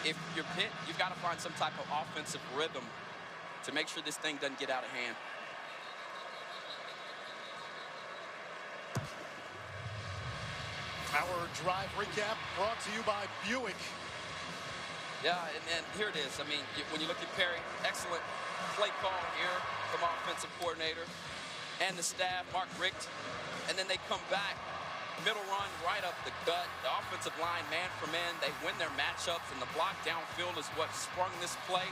if you're Pitt, you've got to find some type of offensive rhythm to make sure this thing doesn't get out of hand. Our drive recap brought to you by Buick. Yeah, and here it is. I mean, when you look at Perry, excellent play call here from offensive coordinator. and the staff, Mark Richt, and then they come back. Middle run right up the gut. The offensive line, man for man, they win their matchups, and the block downfield is what sprung this play.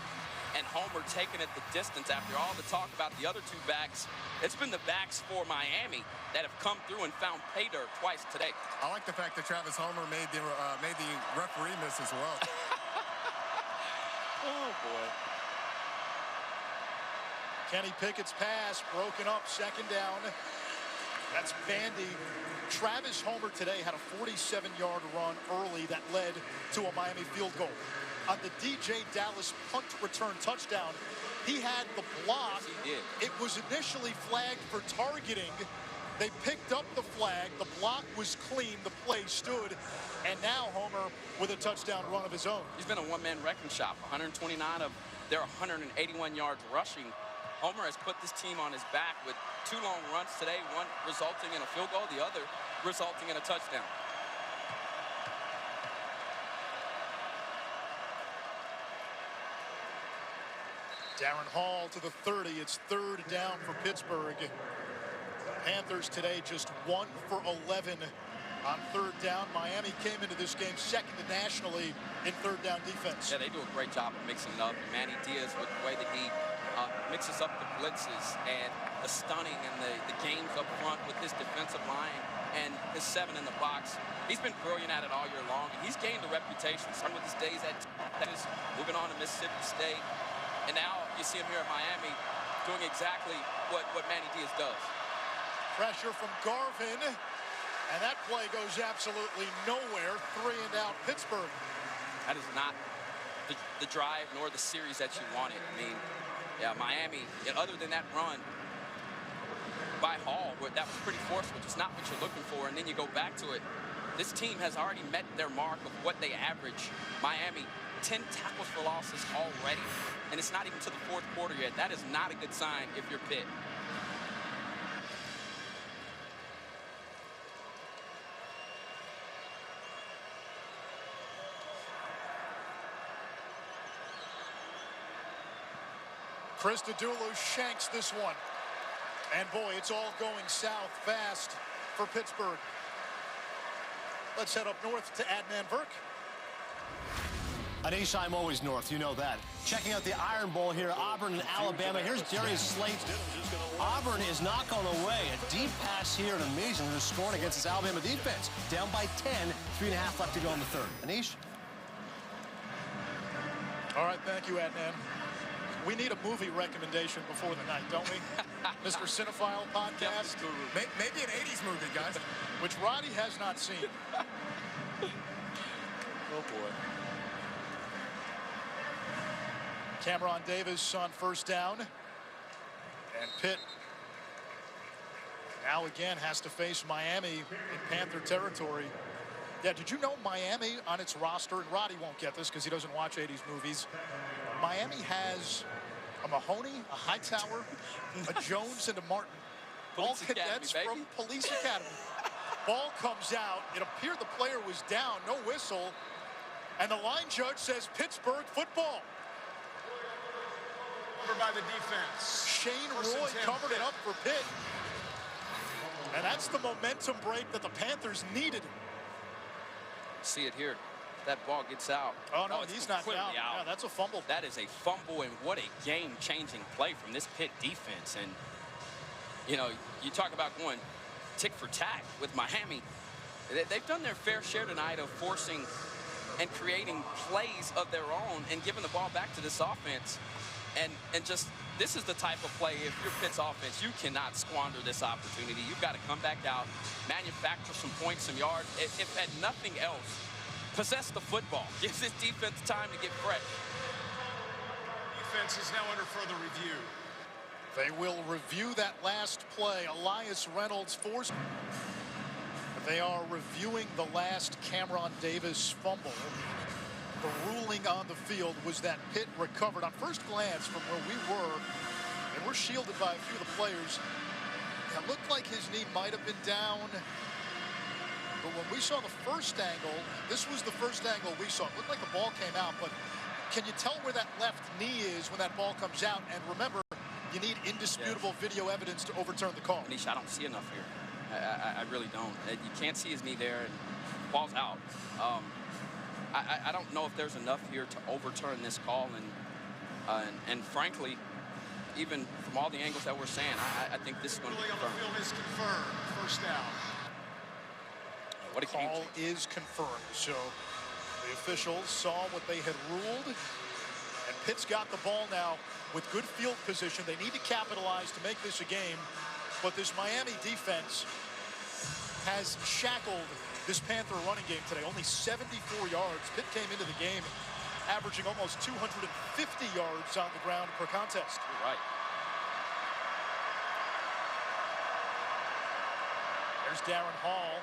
And Homer taking it the distance after all the talk about the other two backs. It's been the backs for Miami that have come through and found pay dirt twice today. I like the fact that Travis Homer made the referee miss as well. Oh, boy. Kenny Pickett's pass broken up, second down. That's Bandy. Travis Homer today had a 47-yard run early that led to a Miami field goal. On the DJ Dallas punt return touchdown, he had the block. Yes, he did. It was initially flagged for targeting. They picked up the flag. The block was clean. The play stood. And now Homer with a touchdown run of his own. He's been a one-man wrecking shop. 129 of their 181 yards rushing. Homer has put this team on his back with two long runs today, one resulting in a field goal, the other resulting in a touchdown. Darren Hall to the 30. It's third down for Pittsburgh. Panthers today just 1 for 11 on third down. Miami came into this game second nationally in third down defense. Yeah, they do a great job of mixing it up. Manny Diaz, with the way that he mixes up the blitzes and the stunning and the games up front with his defensive line and his 7 in the box. He's been brilliant at it all year long, and he's gained a reputation. Starting with his days at Texas, moving on to Mississippi State, and now you see him here at Miami doing exactly what Manny Diaz does. Pressure from Garvin, and that play goes absolutely nowhere. 3 and out Pittsburgh. That is not the drive nor the series that you wanted. I mean, yeah, Miami, other than that run by Hall, that was pretty forced, which is not what you're looking for, and then you go back to it. This team has already met their mark of what they average. Miami, 10 tackles for losses already, and it's not even to the fourth quarter yet. That is not a good sign if you're Pitt. Christodoulou shanks this one. And boy, it's all going south fast for Pittsburgh. Let's head up north to Adnan Virk. Anish, I'm always north, you know that. Checking out the Iron Bowl here, Auburn and Alabama. Here's Darius Slate. Auburn is not going away. A deep pass here, and amazing who's scoring against this Alabama defense. Down by 10, 3.5 left to go in the third. Anish? All right, thank you, Adnan. We need a movie recommendation before the night, don't we? Mr. Cinephile Podcast. Maybe an 80s movie, guys. Which Roddy has not seen. Oh, boy. Cameron Davis on first down. And Pitt now again has to face Miami in Panther territory. Yeah, did you know Miami on its roster, and Roddy won't get this because he doesn't watch 80s movies, Miami has a Mahoney, a Hightower, a Jones, and a Martin. All cadets from Police Academy. Ball comes out. It appeared the player was down, no whistle. And the line judge says Pittsburgh football. Over by the defense. Shane Roy covered it up for Pitt. And that's the momentum break that the Panthers needed. See it here. That ball gets out. Oh, no, he's not down. Yeah, that's a fumble. That is a fumble, and what a game-changing play from this Pitt defense. And, you know, you talk about going tick for tack with Miami. They've done their fair share tonight of forcing and creating plays of their own and giving the ball back to this offense. And just, this is the type of play, if you're Pitt's offense, you cannot squander this opportunity. You've got to come back out, manufacture some points, some yards. If at nothing else, possess the football. Gives this defense time to get fresh. Defense is now under further review. They will review that last play. Elias Reynolds forced. They are reviewing the last Cameron Davis fumble. The ruling on the field was that Pitt recovered on first glance from where we were, and we're shielded by a few of the players. It looked like his knee might have been down, but when we saw the first angle, this was the first angle we saw. It looked like the ball came out, but can you tell where that left knee is when that ball comes out? And remember, you need indisputable video evidence to overturn the call. Nisha, I don't see enough here. I really don't. You can't see his knee there, and ball's out. I don't know if there's enough here to overturn this call, and frankly, even from all the angles that we're saying, I think this is going to be confirmed. Field is confirmed. First down. What a Call is confirmed. So the officials saw what they had ruled, and Pitt's got the ball now with good field position. They need to capitalize to make this a game, but this Miami defense has shackled this Panther running game today. Only 74 yards. Pitt came into the game averaging almost 250 yards on the ground per contest. You're right. There's Darren Hall,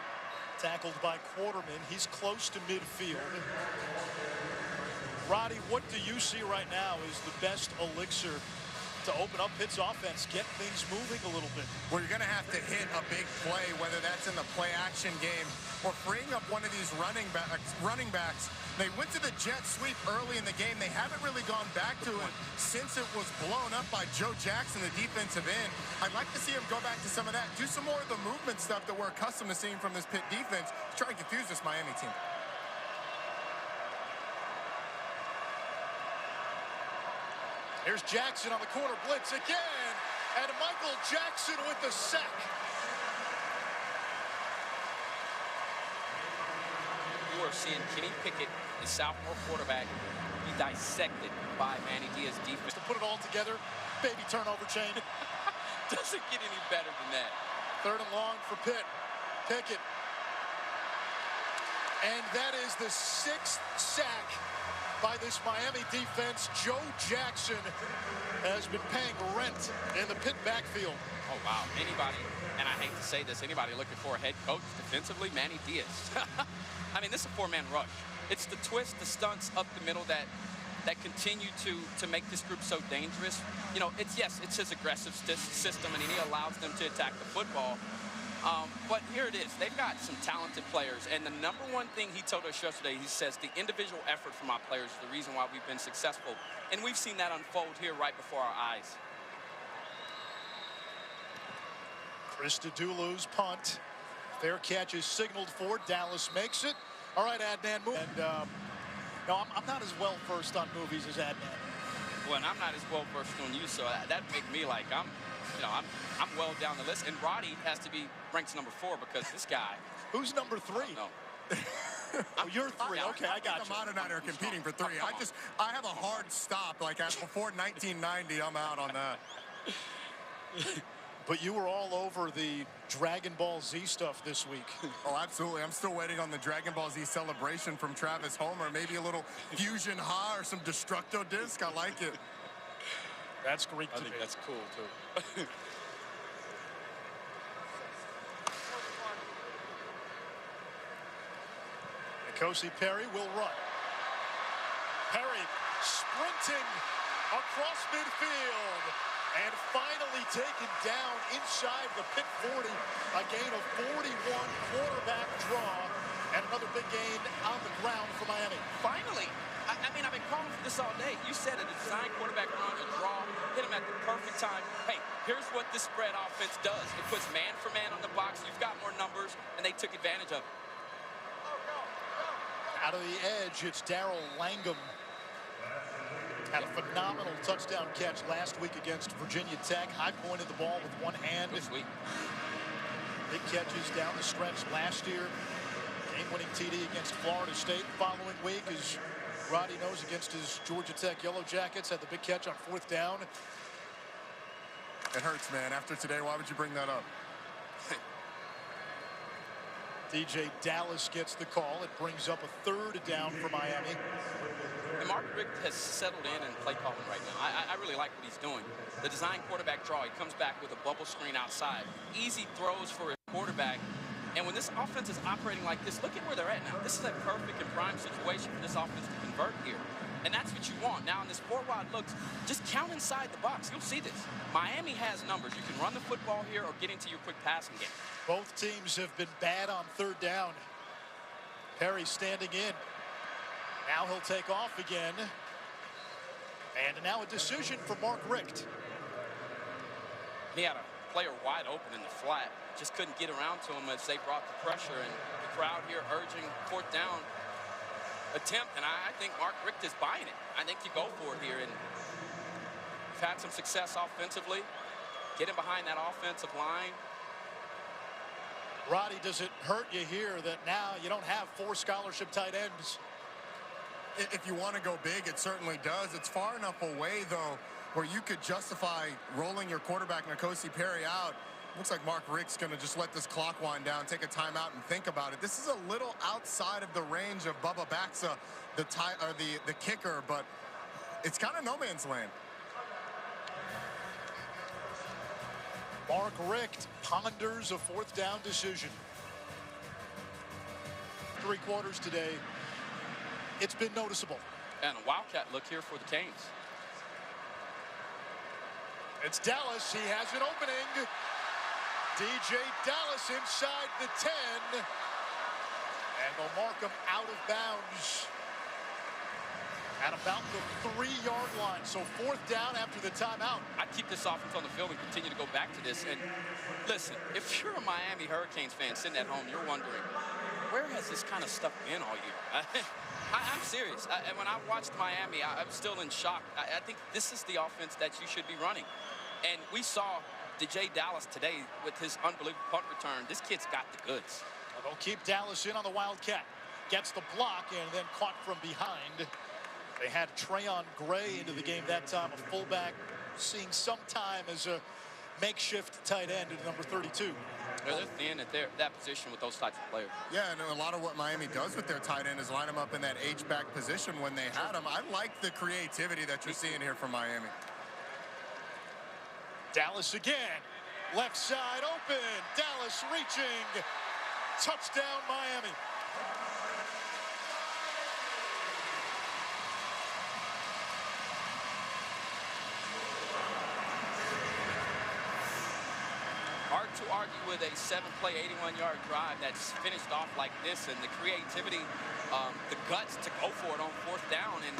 tackled by Quarterman. He's close to midfield. Roddy, what do you see right now is the best elixir to open up Pitt's offense, get things moving a little bit? Well, you're going to have to hit a big play, whether that's in the play-action game or freeing up one of these running backs. They went to the jet sweep early in the game. They haven't really gone back to it since it was blown up by Joe Jackson, the defensive end. I'd like to see him go back to some of that, do some more of the movement stuff that we're accustomed to seeing from this Pitt defense to try and confuse this Miami team. Here's Jackson on the corner blitz again, and Michael Jackson with the sack. You are seeing Kenny Pickett, the sophomore quarterback, be dissected by Manny Diaz's defense. To put it all together, baby turnover chain. Doesn't get any better than that. 3rd and long for Pitt. Pickett. And that is the 6th sack by this Miami defense. Joe Jackson has been paying rent in the Pitt backfield. Oh, wow. Anybody, and I hate to say this, anybody looking for a head coach defensively, Manny Diaz. I mean, this is a 4-man rush. It's the twist, the stunts up the middle that continue to make this group so dangerous. You know, it's his aggressive system, and he allows them to attack the football. But here it is. They've got some talented players, and the number one thing he told us yesterday, he says the individual effort from our players is the reason why we've been successful, and we've seen that unfold here right before our eyes. Chris Dedulu's punt. Fair catch is signaled for. Dallas makes it. All right, Adnan, move. And no, I'm not as well versed on movies as Adnan. Well, and I'm not as well versed on you, so that make me like I'm well down the list. And Roddy has to be ranked number 4 because this guy. Who's number 3? No. Oh, you're 3. Okay, I got you. Amon and I are competing for 3. I have a hard stop. Like before 1990, I'm out on that. But you were all over the Dragon Ball Z stuff this week. Oh, absolutely. I'm still waiting on the Dragon Ball Z celebration from Travis Homer. Maybe a little Fusion Ha or some Destructo disc. I like it. That's Greek to I think me. that's cool, too. N'Kosi Perry will run. Perry sprinting across midfield and finally taken down inside the Pitt 40. A gain of 41, quarterback draw, and another big gain on the ground for Miami. Finally. I mean, I've been calling for this all day. You said a design quarterback run, a draw, hit him at the perfect time. Hey, here's what this spread offense does. It puts man for man on the box. You've got more numbers, and they took advantage of it. Out of the edge, it's Darrell Langham. Had a phenomenal touchdown catch last week against Virginia Tech. High pointed the ball with one hand. Sweet. Big catches down the stretch last year. Game-winning TD against Florida State. Following week, as Roddy knows, against his Georgia Tech Yellow Jackets, had the big catch on 4th down. It hurts, man. After today, why would you bring that up? DJ Dallas gets the call. It brings up a 3rd down for Miami. And Mark Richt has settled in and play calling right now. I really like what he's doing. The design quarterback draw, he comes back with a bubble screen outside. Easy throws for his quarterback. And when this offense is operating like this, look at where they're at now. This is a perfect and prime situation for this offense to convert here. And that's what you want. Now, in this 4-wide looks, just count inside the box. You'll see this. Miami has numbers. You can run the football here or get into your quick passing game. Both teams have been bad on 3rd down. Perry standing in. Now he'll take off again. And now a decision for Mark Richt. He had a player wide open in the flat. Just couldn't get around to him as they brought the pressure. And the crowd here urging fourth down attempt. And I think Mark Richt is buying it. I think you go for it here. And we've had some success offensively. Getting behind that offensive line. Roddy, does it hurt you here that now you don't have 4 scholarship tight ends? If you want to go big, it certainly does. It's far enough away, though, where you could justify rolling your quarterback, N'Kosi Perry, out. Looks like Mark Richt's going to just let this clock wind down, take a timeout, and think about it. This is a little outside of the range of Bubba Baxa, the kicker, but it's kind of no man's land. Mark Richt ponders a fourth down decision. 3 quarters today. It's been noticeable. And a wildcat look here for the Canes. It's Dallas. He has an opening. DJ Dallas inside the 10. And they'll mark him out of bounds at about the 3-yard line. So fourth down after the timeout. I'd keep this offense on the field and continue to go back to this. And listen, if you're a Miami Hurricanes fan sitting at home, you're wondering, where has this kind of stuff been all year? I'm serious. When I watched Miami, I'm still in shock. I think this is the offense that you should be running. And we saw DJ Dallas today with his unbelievable punt return. This kid's got the goods. Well, they'll keep Dallas in on the Wildcat. Gets the block and then caught from behind. They had Trayon Gray into the game that time, a fullback, seeing some time as a makeshift tight end at number 32. They're thin at that position with those types of players. Yeah, and a lot of what Miami does with their tight end is line them up in that H-back position when they had them. I like the creativity that you're seeing here from Miami. Dallas again. Left side open. Dallas reaching. Touchdown, Miami. Hard to argue with a 7-play, 81-yard drive that's finished off like this, and the creativity, the guts to go for it on fourth down. And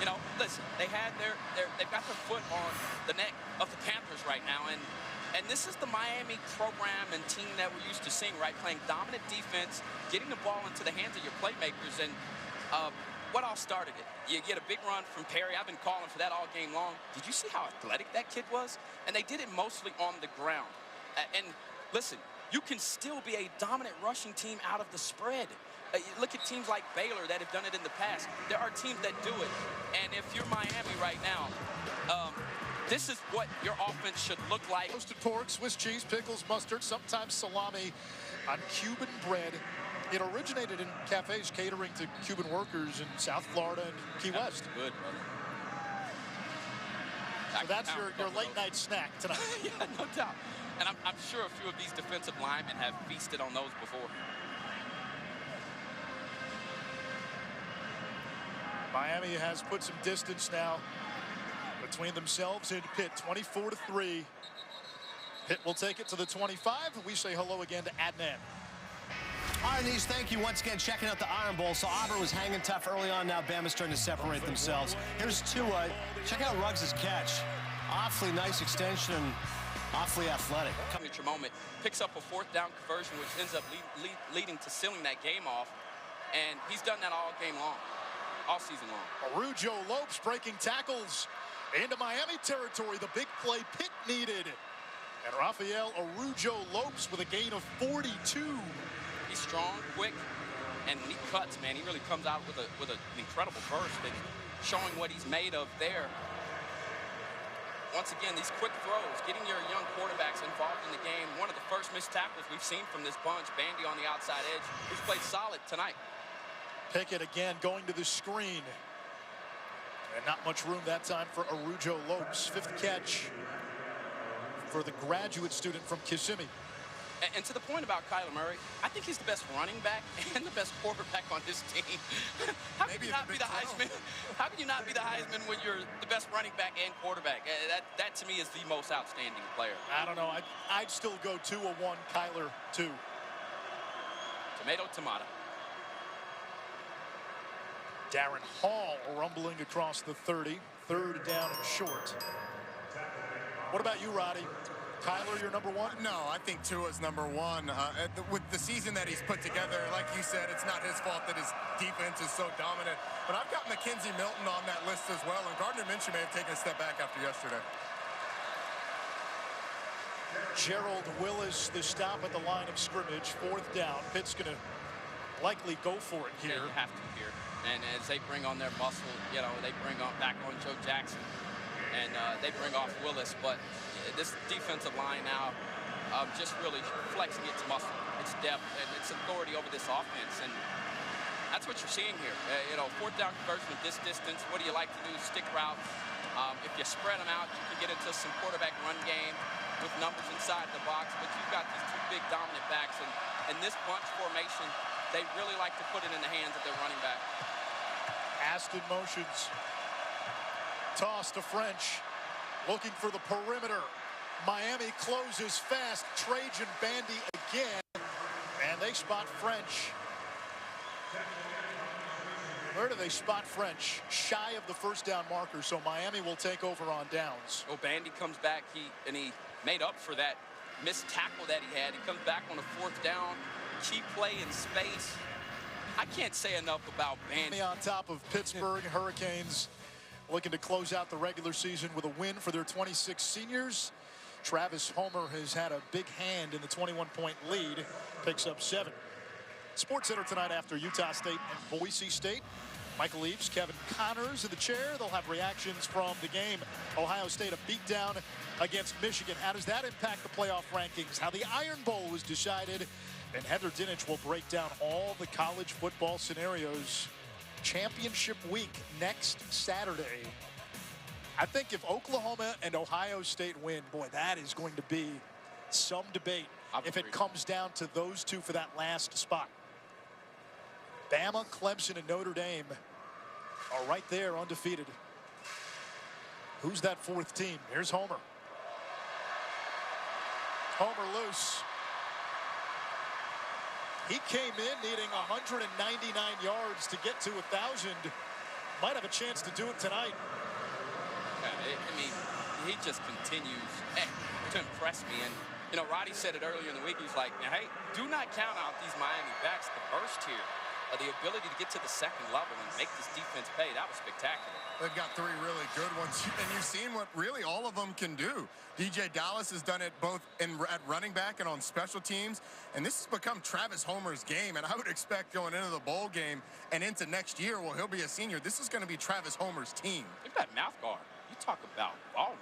you know, listen, they've got their foot on the neck of the Panthers right now, and this is the Miami program and team that we're used to seeing, right? Playing dominant defense, getting the ball into the hands of your playmakers, and what all started it? You get a big run from Perry. I've been calling for that all game long. Did you see how athletic that kid was? And they did it mostly on the ground. And listen, you can still be a dominant rushing team out of the spread. Look at teams like Baylor that have done it in the past. There are teams that do it. And if you're Miami right now, this is what your offense should look like. Roasted pork, Swiss cheese, pickles, mustard, sometimes salami on Cuban bread. It originated in cafes catering to Cuban workers in South Florida and Key West. Good, brother. So that's your late night snack tonight. Yeah, no doubt. And I'm sure a few of these defensive linemen have feasted on those before. Miami has put some distance now between themselves and Pitt, 24-3. Pitt will take it to the 25. We say hello again to Adnan. All right, Nish, thank you once again checking out the Iron Bowl. So Auburn was hanging tough early on. Now Bama's starting to separate themselves. Here's Tua. Check out Ruggs' catch. Awfully nice extension and awfully athletic. Coming at your moment, picks up a fourth down conversion, which ends up leading to sealing that game off. And he's done that all game long, all season long. Arujo Lopes breaking tackles into Miami territory. The big play Pitt needed. And Rafael Arujo Lopes with a gain of 42. He's strong, quick, and when he cuts, man, he really comes out with an incredible burst and showing what he's made of there. Once again, these quick throws, getting your young quarterbacks involved in the game. One of the first missed tackles we've seen from this bunch, Bandy on the outside edge, who's played solid tonight. Pickett again going to the screen. And not much room that time for Arujo Lopes. 5th catch for the graduate student from Kissimmee. And to the point about Kyler Murray, I think he's the best running back and the best quarterback on this team. How can you not be the Heisman? How can you not be the Heisman when you're the best running back and quarterback? That to me is the most outstanding player. I don't know. I'd still go 2-1, Kyler 2. Tomato, tomato. Darren Hall rumbling across the 30. 3rd down and short. What about you, Roddy? Kyler, your number one? No, I think Tua's number one. With the season that he's put together, like you said, it's not his fault that his defense is so dominant. But I've got McKenzie Milton on that list as well, and Gardner Minshew may have taken a step back after yesterday. Gerald Willis, the stop at the line of scrimmage, 4th down. Pitt's going to likely go for it here. Yeah, you have to here. And as they bring on their muscle, you know, they bring on back on Joe Jackson, and they bring off Willis. But this defensive line now just really flexing its muscle, its depth, and its authority over this offense. And that's what you're seeing here. You know, 4th down conversion at this distance. What do you like to do? Stick routes. If you spread them out, you can get into some quarterback run game with numbers inside the box. But you've got these 2 big dominant backs, and this bunch formation, they really like to put it in the hands of their running back. Aston motions. Toss to French. Looking for the perimeter. Miami closes fast. Trajan Bandy again. And they spot French. Where do they spot French? Shy of the 1st down marker, so Miami will take over on downs. Well, Bandy comes back, he made up for that missed tackle that he had. He comes back on a 4th down. Key play in space. I can't say enough about Bandy. On top of Pittsburgh Hurricanes, looking to close out the regular season with a win for their 26 seniors. Travis Homer has had a big hand in the 21-point lead, picks up 7. SportsCenter tonight after Utah State and Boise State. Michael Eaves, Kevin Connors in the chair. They'll have reactions from the game. Ohio State a beatdown against Michigan. How does that impact the playoff rankings? How the Iron Bowl was decided. And Heather Dinich will break down all the college football scenarios. Championship week next Saturday. I think if Oklahoma and Ohio State win, boy, that is going to be some debate if it comes down to those 2 for that last spot. Bama, Clemson, and Notre Dame are right there undefeated. Who's that 4th team? Here's Homer. Homer loose. He came in needing 199 yards to get to 1,000. Might have a chance to do it tonight. I mean, he just continues to impress me. And, you know, Roddy said it earlier in the week. He's like, hey, do not count out these Miami backs. The burst here, the ability to get to the 2nd level and make this defense pay, that was spectacular. They've got 3 really good ones, and you've seen what really all of them can do. DJ Dallas has done it both at running back and on special teams, and this has become Travis Homer's game, and I would expect going into the bowl game and into next year, well, he'll be a senior, this is going to be Travis Homer's team. Look at that mouth guard. You talk about ballroom.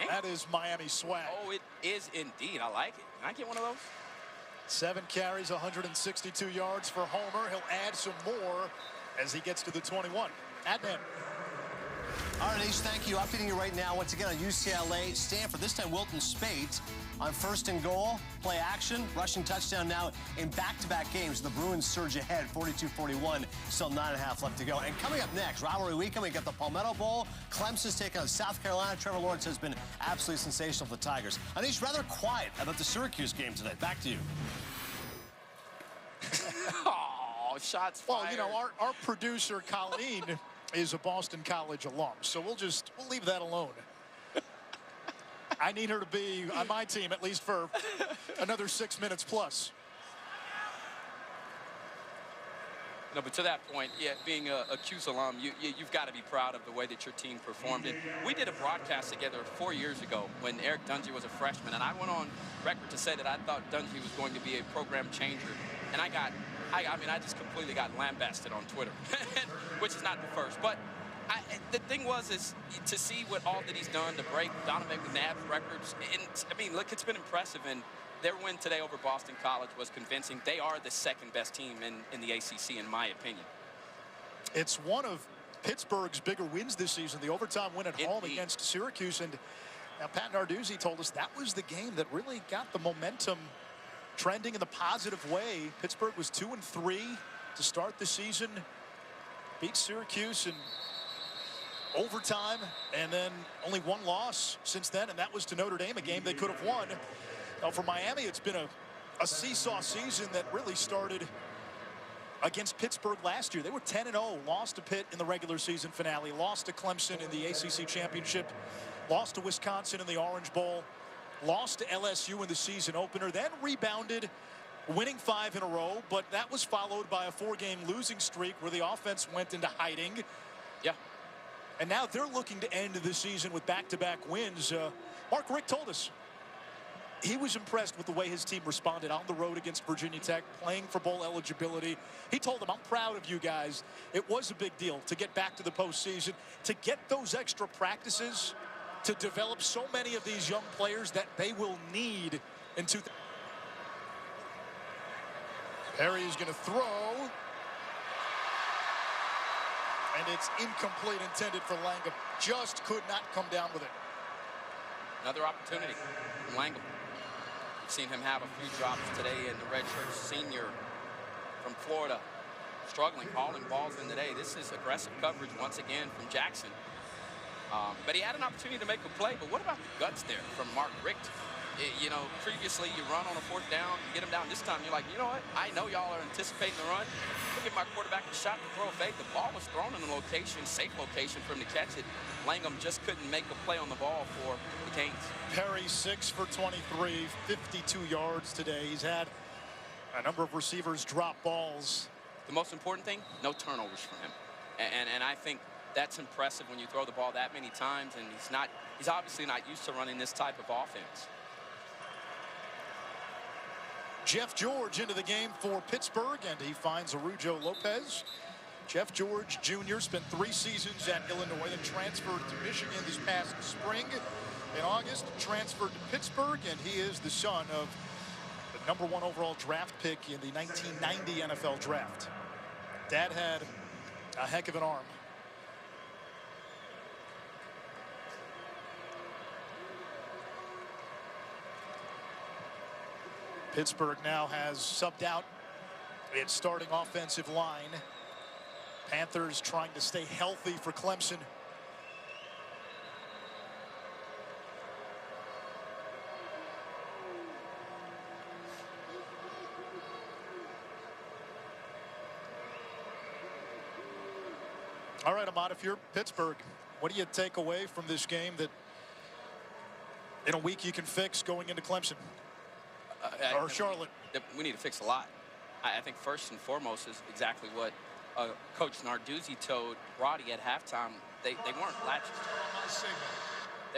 Yeah, that is Miami swag. Oh, it is indeed. I like it. Can I get one of those? 7 carries, 162 yards for Homer. He'll add some more as he gets to the 21. Adnan. All right, Anish, thank you. Updating you right now once again on UCLA, Stanford. This time Wilton Spate on 1st and goal. Play action, rushing touchdown now in back-to-back games. The Bruins surge ahead, 42-41. Still 9.5 left to go. And coming up next, rivalry weekend, we got the Palmetto Bowl. Clemson's taking on South Carolina. Trevor Lawrence has been absolutely sensational for the Tigers. Anish, rather quiet about the Syracuse game today. Back to you. Oh, shots fired. Well, you know, our producer, Colleen, is a Boston College alum, so we'll leave that alone. I need her to be on my team at least for another 6 minutes plus. No, but to that point, yeah, being a Cuse alum, you've got to be proud of the way that your team performed. And we did a broadcast together 4 years ago when Eric Dungy was a freshman, and I went on record to say that I thought Dungy was going to be a program changer. And I just completely got lambasted on Twitter, which is not the first. But the thing is to see what all that he's done to break Donovan McNabb's records. And I mean, look, it's been impressive. And their win today over Boston College was convincing. They are the 2nd best team in the ACC, in my opinion. It's one of Pittsburgh's bigger wins this season, the overtime win at home against Syracuse. And now Pat Narduzzi told us that was the game that really got the momentum trending in the positive way. Pittsburgh was 2-3 to start the season. Beat Syracuse in overtime, and then only 1 loss since then, and that was to Notre Dame, a game they could have won. Now for Miami, it's been a seesaw season that really started against Pittsburgh last year. They were 10-0, lost to Pitt in the regular season finale, lost to Clemson in the ACC championship, lost to Wisconsin in the Orange Bowl. lost to LSU in the season opener, then rebounded, winning 5 in a row, but that was followed by a 4-game losing streak where the offense went into hiding. Yeah. And now they're looking to end the season with back-to-back wins. Mark Richt told us he was impressed with the way his team responded on the road against Virginia Tech, playing for bowl eligibility. He told them, I'm proud of you guys. It was a big deal to get back to the postseason, to get those extra practices, to develop so many of these young players that they will need in 2000. Perry is going to throw. And it's incomplete, intended for Langham. Just could not come down with it. Another opportunity from Langham. We've seen him have a few drops today, in the redshirt senior from Florida, struggling, hauling balls in today. This is aggressive coverage once again from Jackson. But he had an opportunity to make a play. But what about the guts there from Mark Richt? You know, previously you run on a 4th down, you get him down. This time you're like, you know what? I know y'all are anticipating the run. Look at my quarterback a shot to throw a fake. The ball was thrown in a location, safe location for him to catch it. Langham just couldn't make a play on the ball for the Canes. Perry 6 for 23, 52 yards today. He's had a number of receivers drop balls. The most important thing, no turnovers for him. And I think that's impressive when you throw the ball that many times, and he's obviously not used to running this type of offense. Jeff George into the game for Pittsburgh, and he finds Arujo Lopez. Jeff George Jr. spent 3 seasons at Illinois and transferred to Michigan this past spring. In August, transferred to Pittsburgh, and he is the son of the #1 overall draft pick in the 1990 NFL draft. Dad had a heck of an arm. Pittsburgh now has subbed out its starting offensive line. Panthers trying to stay healthy for Clemson. All right, Ahmad, if you're Pittsburgh, what do you take away from this game that in a week you can fix going into Clemson? Or Charlotte? We need to fix a lot. I think first and foremost is exactly what Coach Narduzzi told Roddy at halftime. They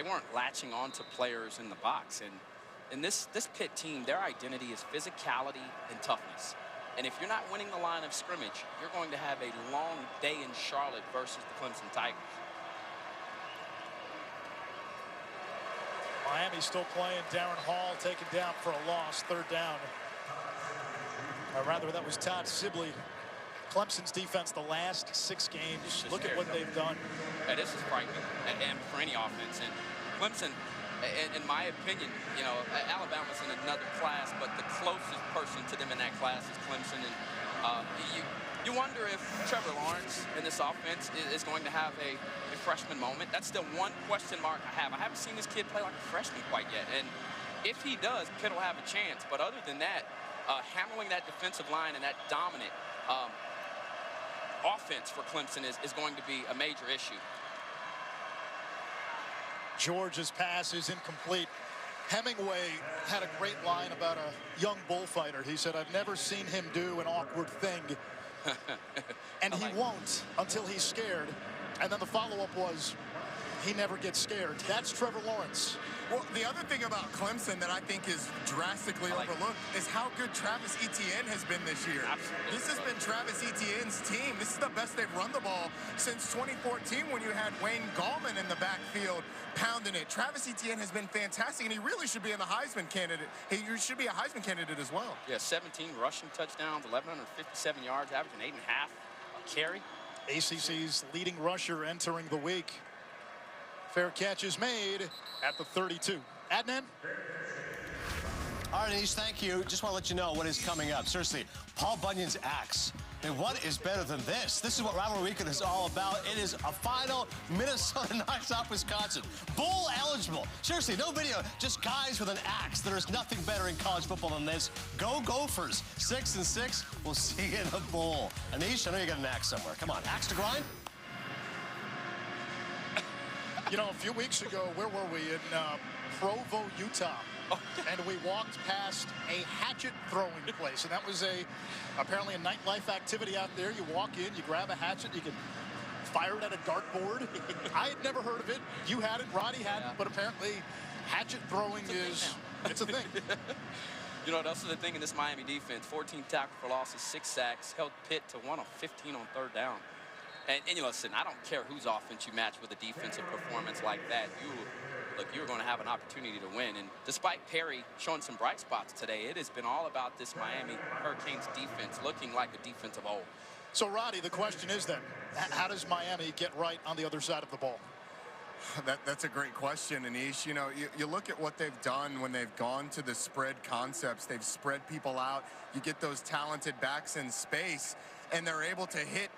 weren't latching onto players in the box. And this Pitt team, their identity is physicality and toughness. And if you're not winning the line of scrimmage, you're going to have a long day in Charlotte versus the Clemson Tigers. Miami still playing. Darren Hall taken down for a loss, 3rd down. Or rather, that was Todd Sibley. Clemson's defense the last 6 games. Look at what they've done. And this is frightening, and for any offense. And Clemson, in my opinion, you know, Alabama's in another class, but the closest person to them in that class is Clemson. And you wonder if Trevor Lawrence in this offense is going to have a freshman moment. That's the one question mark I have. I haven't seen this kid play like a freshman quite yet. And if he does, Pitt will have a chance. But other than that, handling that defensive line and that dominant offense for Clemson is going to be a major issue. George's pass is incomplete. Hemingway had a great line about a young bullfighter. He said, I've never seen him do an awkward thing. And he won't until he's scared. And then the follow-up was, he never gets scared. That's Trevor Lawrence. Well, the other thing about Clemson that I think is drastically overlooked is how good Travis Etienne has been this year. Absolutely. This has been Travis Etienne's team. This is the best they've run the ball since 2014 when you had Wayne Gallman in the backfield pounding it. Travis Etienne has been fantastic, and he really should be in the Heisman candidate. He should be a Heisman candidate as well. Yeah, 17 rushing touchdowns, 1,157 yards, averaging 8.5 a carry. ACC's leading rusher entering the week. Fair catch is made at the 32. Adnan? All right, Anish, thank you. Just want to let you know what is coming up. Seriously, Paul Bunyan's axe. And what is better than this? This is what Rivalry Weekend is all about. It is a final. Minnesota knocks off Wisconsin. Bowl eligible. Seriously, no video, just guys with an axe. There is nothing better in college football than this. Go Gophers. 6-6. We'll see you in the bowl. Anish, I know you got an axe somewhere. Come on, axe to grind. You know, a few weeks ago, where were we? In Provo, Utah. And we walked past a hatchet throwing place. And that was apparently a nightlife activity out there. You walk in, you grab a hatchet, you can fire it at a dartboard. I had never heard of it. You had it, Roddy had it, but apparently hatchet throwing it's a thing. You know, that's the thing in this Miami defense. 14 tackle for losses, 6 sacks, held Pitt to 1 of 15 on third down. And you know, listen, I don't care whose offense you match with a defensive performance like that. You're going to have an opportunity to win. And despite Perry showing some bright spots today, it has been all about this Miami Hurricanes defense looking like a defense of old. So, Roddy, the question is then, how does Miami get right on the other side of the ball? That's a great question, Anish. You know, you look at what they've done when they've gone to the spread concepts. They've spread people out. You get those talented backs in space, and they're able to hit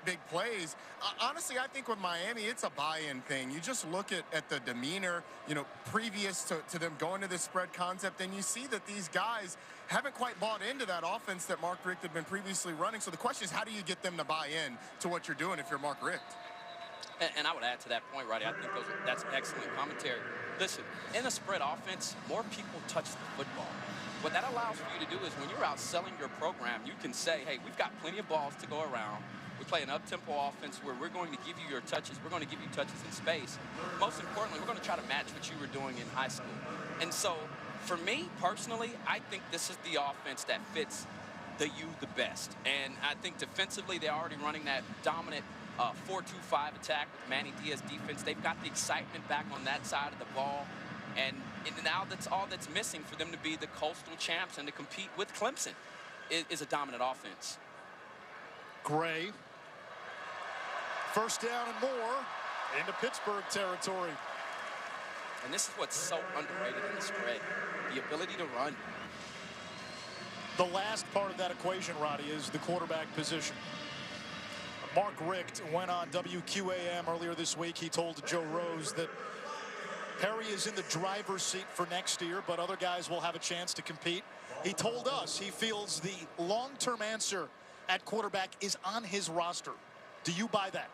big plays. Honestly, I think with Miami, it's a buy-in thing. You just look at the demeanor, you know, previous to them going to this spread concept, and you see that these guys haven't quite bought into that offense that Mark Richt had been previously running. So the question is, how do you get them to buy in to what you're doing if you're Mark Richt? And I would add to that point, Roddy, I think that's excellent commentary. Listen, in a spread offense, more people touch the football. What that allows for you to do is when you're out selling your program, you can say, hey, we've got plenty of balls to go around. We play an up-tempo offense where we're going to give you your touches. We're going to give you touches in space. Most importantly, we're going to try to match what you were doing in high school. And so, for me, personally, I think this is the offense that fits the best. And I think defensively, they're already running that dominant 4-2-5 attack with Manny Diaz defense. They've got the excitement back on that side of the ball. And now that's all that's missing for them to be the Coastal champs and to compete with Clemson is a dominant offense. Gray. First down and more into Pittsburgh territory. And this is what's so underrated in the spread, the ability to run. The last part of that equation, Roddy, is the quarterback position. Mark Richt went on WQAM earlier this week. He told Joe Rose that Perry is in the driver's seat for next year, but other guys will have a chance to compete. He told us he feels the long-term answer at quarterback is on his roster. Do you buy that?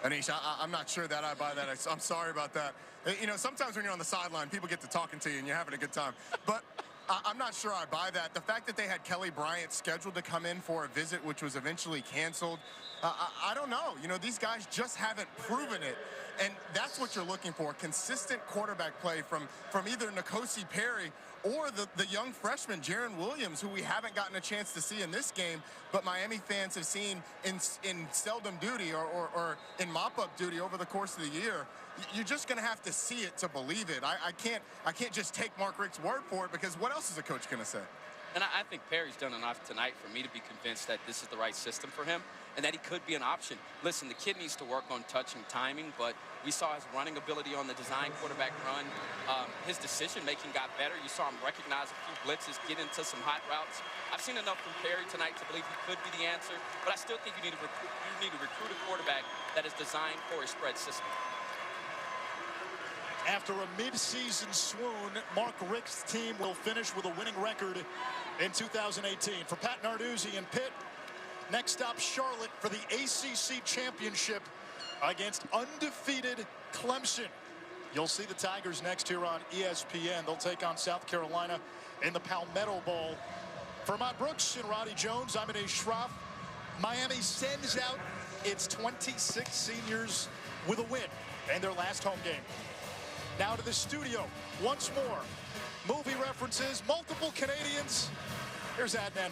Anish, I'm not sure that I buy that. I'm sorry about that. You know, sometimes when you're on the sideline, people get to talking to you and you're having a good time. But I'm not sure I buy that. The fact that they had Kelly Bryant scheduled to come in for a visit, which was eventually canceled, I don't know. You know, these guys just haven't proven it. And that's what you're looking for, consistent quarterback play from either N'Kosi Perry or the young freshman, Jaron Williams, who we haven't gotten a chance to see in this game, but Miami fans have seen in seldom duty or in mop-up duty over the course of the year. You're just going to have to see it to believe it. I can't just take Mark Richt's word for it, because what else is a coach going to say? And I think Perry's done enough tonight for me to be convinced that this is the right system for him and that he could be an option. Listen, the kid needs to work on touch and timing, but we saw his running ability on the design quarterback run. His decision-making got better. You saw him recognize a few blitzes, get into some hot routes. I've seen enough from Perry tonight to believe he could be the answer, but I still think you need to recruit a quarterback that is designed for a spread system. After a mid-season swoon, Mark Richt's team will finish with a winning record in 2018. For Pat Narduzzi and Pitt, next stop Charlotte for the ACC championship against undefeated Clemson. You'll see the Tigers next here on ESPN. They'll take on South Carolina in the Palmetto Bowl. For Matt Brooks and Roddy Jones, I'm Anish Shroff. Miami sends out its 26 seniors with a win in their last home game. Now to the studio once more. Movie references, multiple Canadians. Here's Adnan.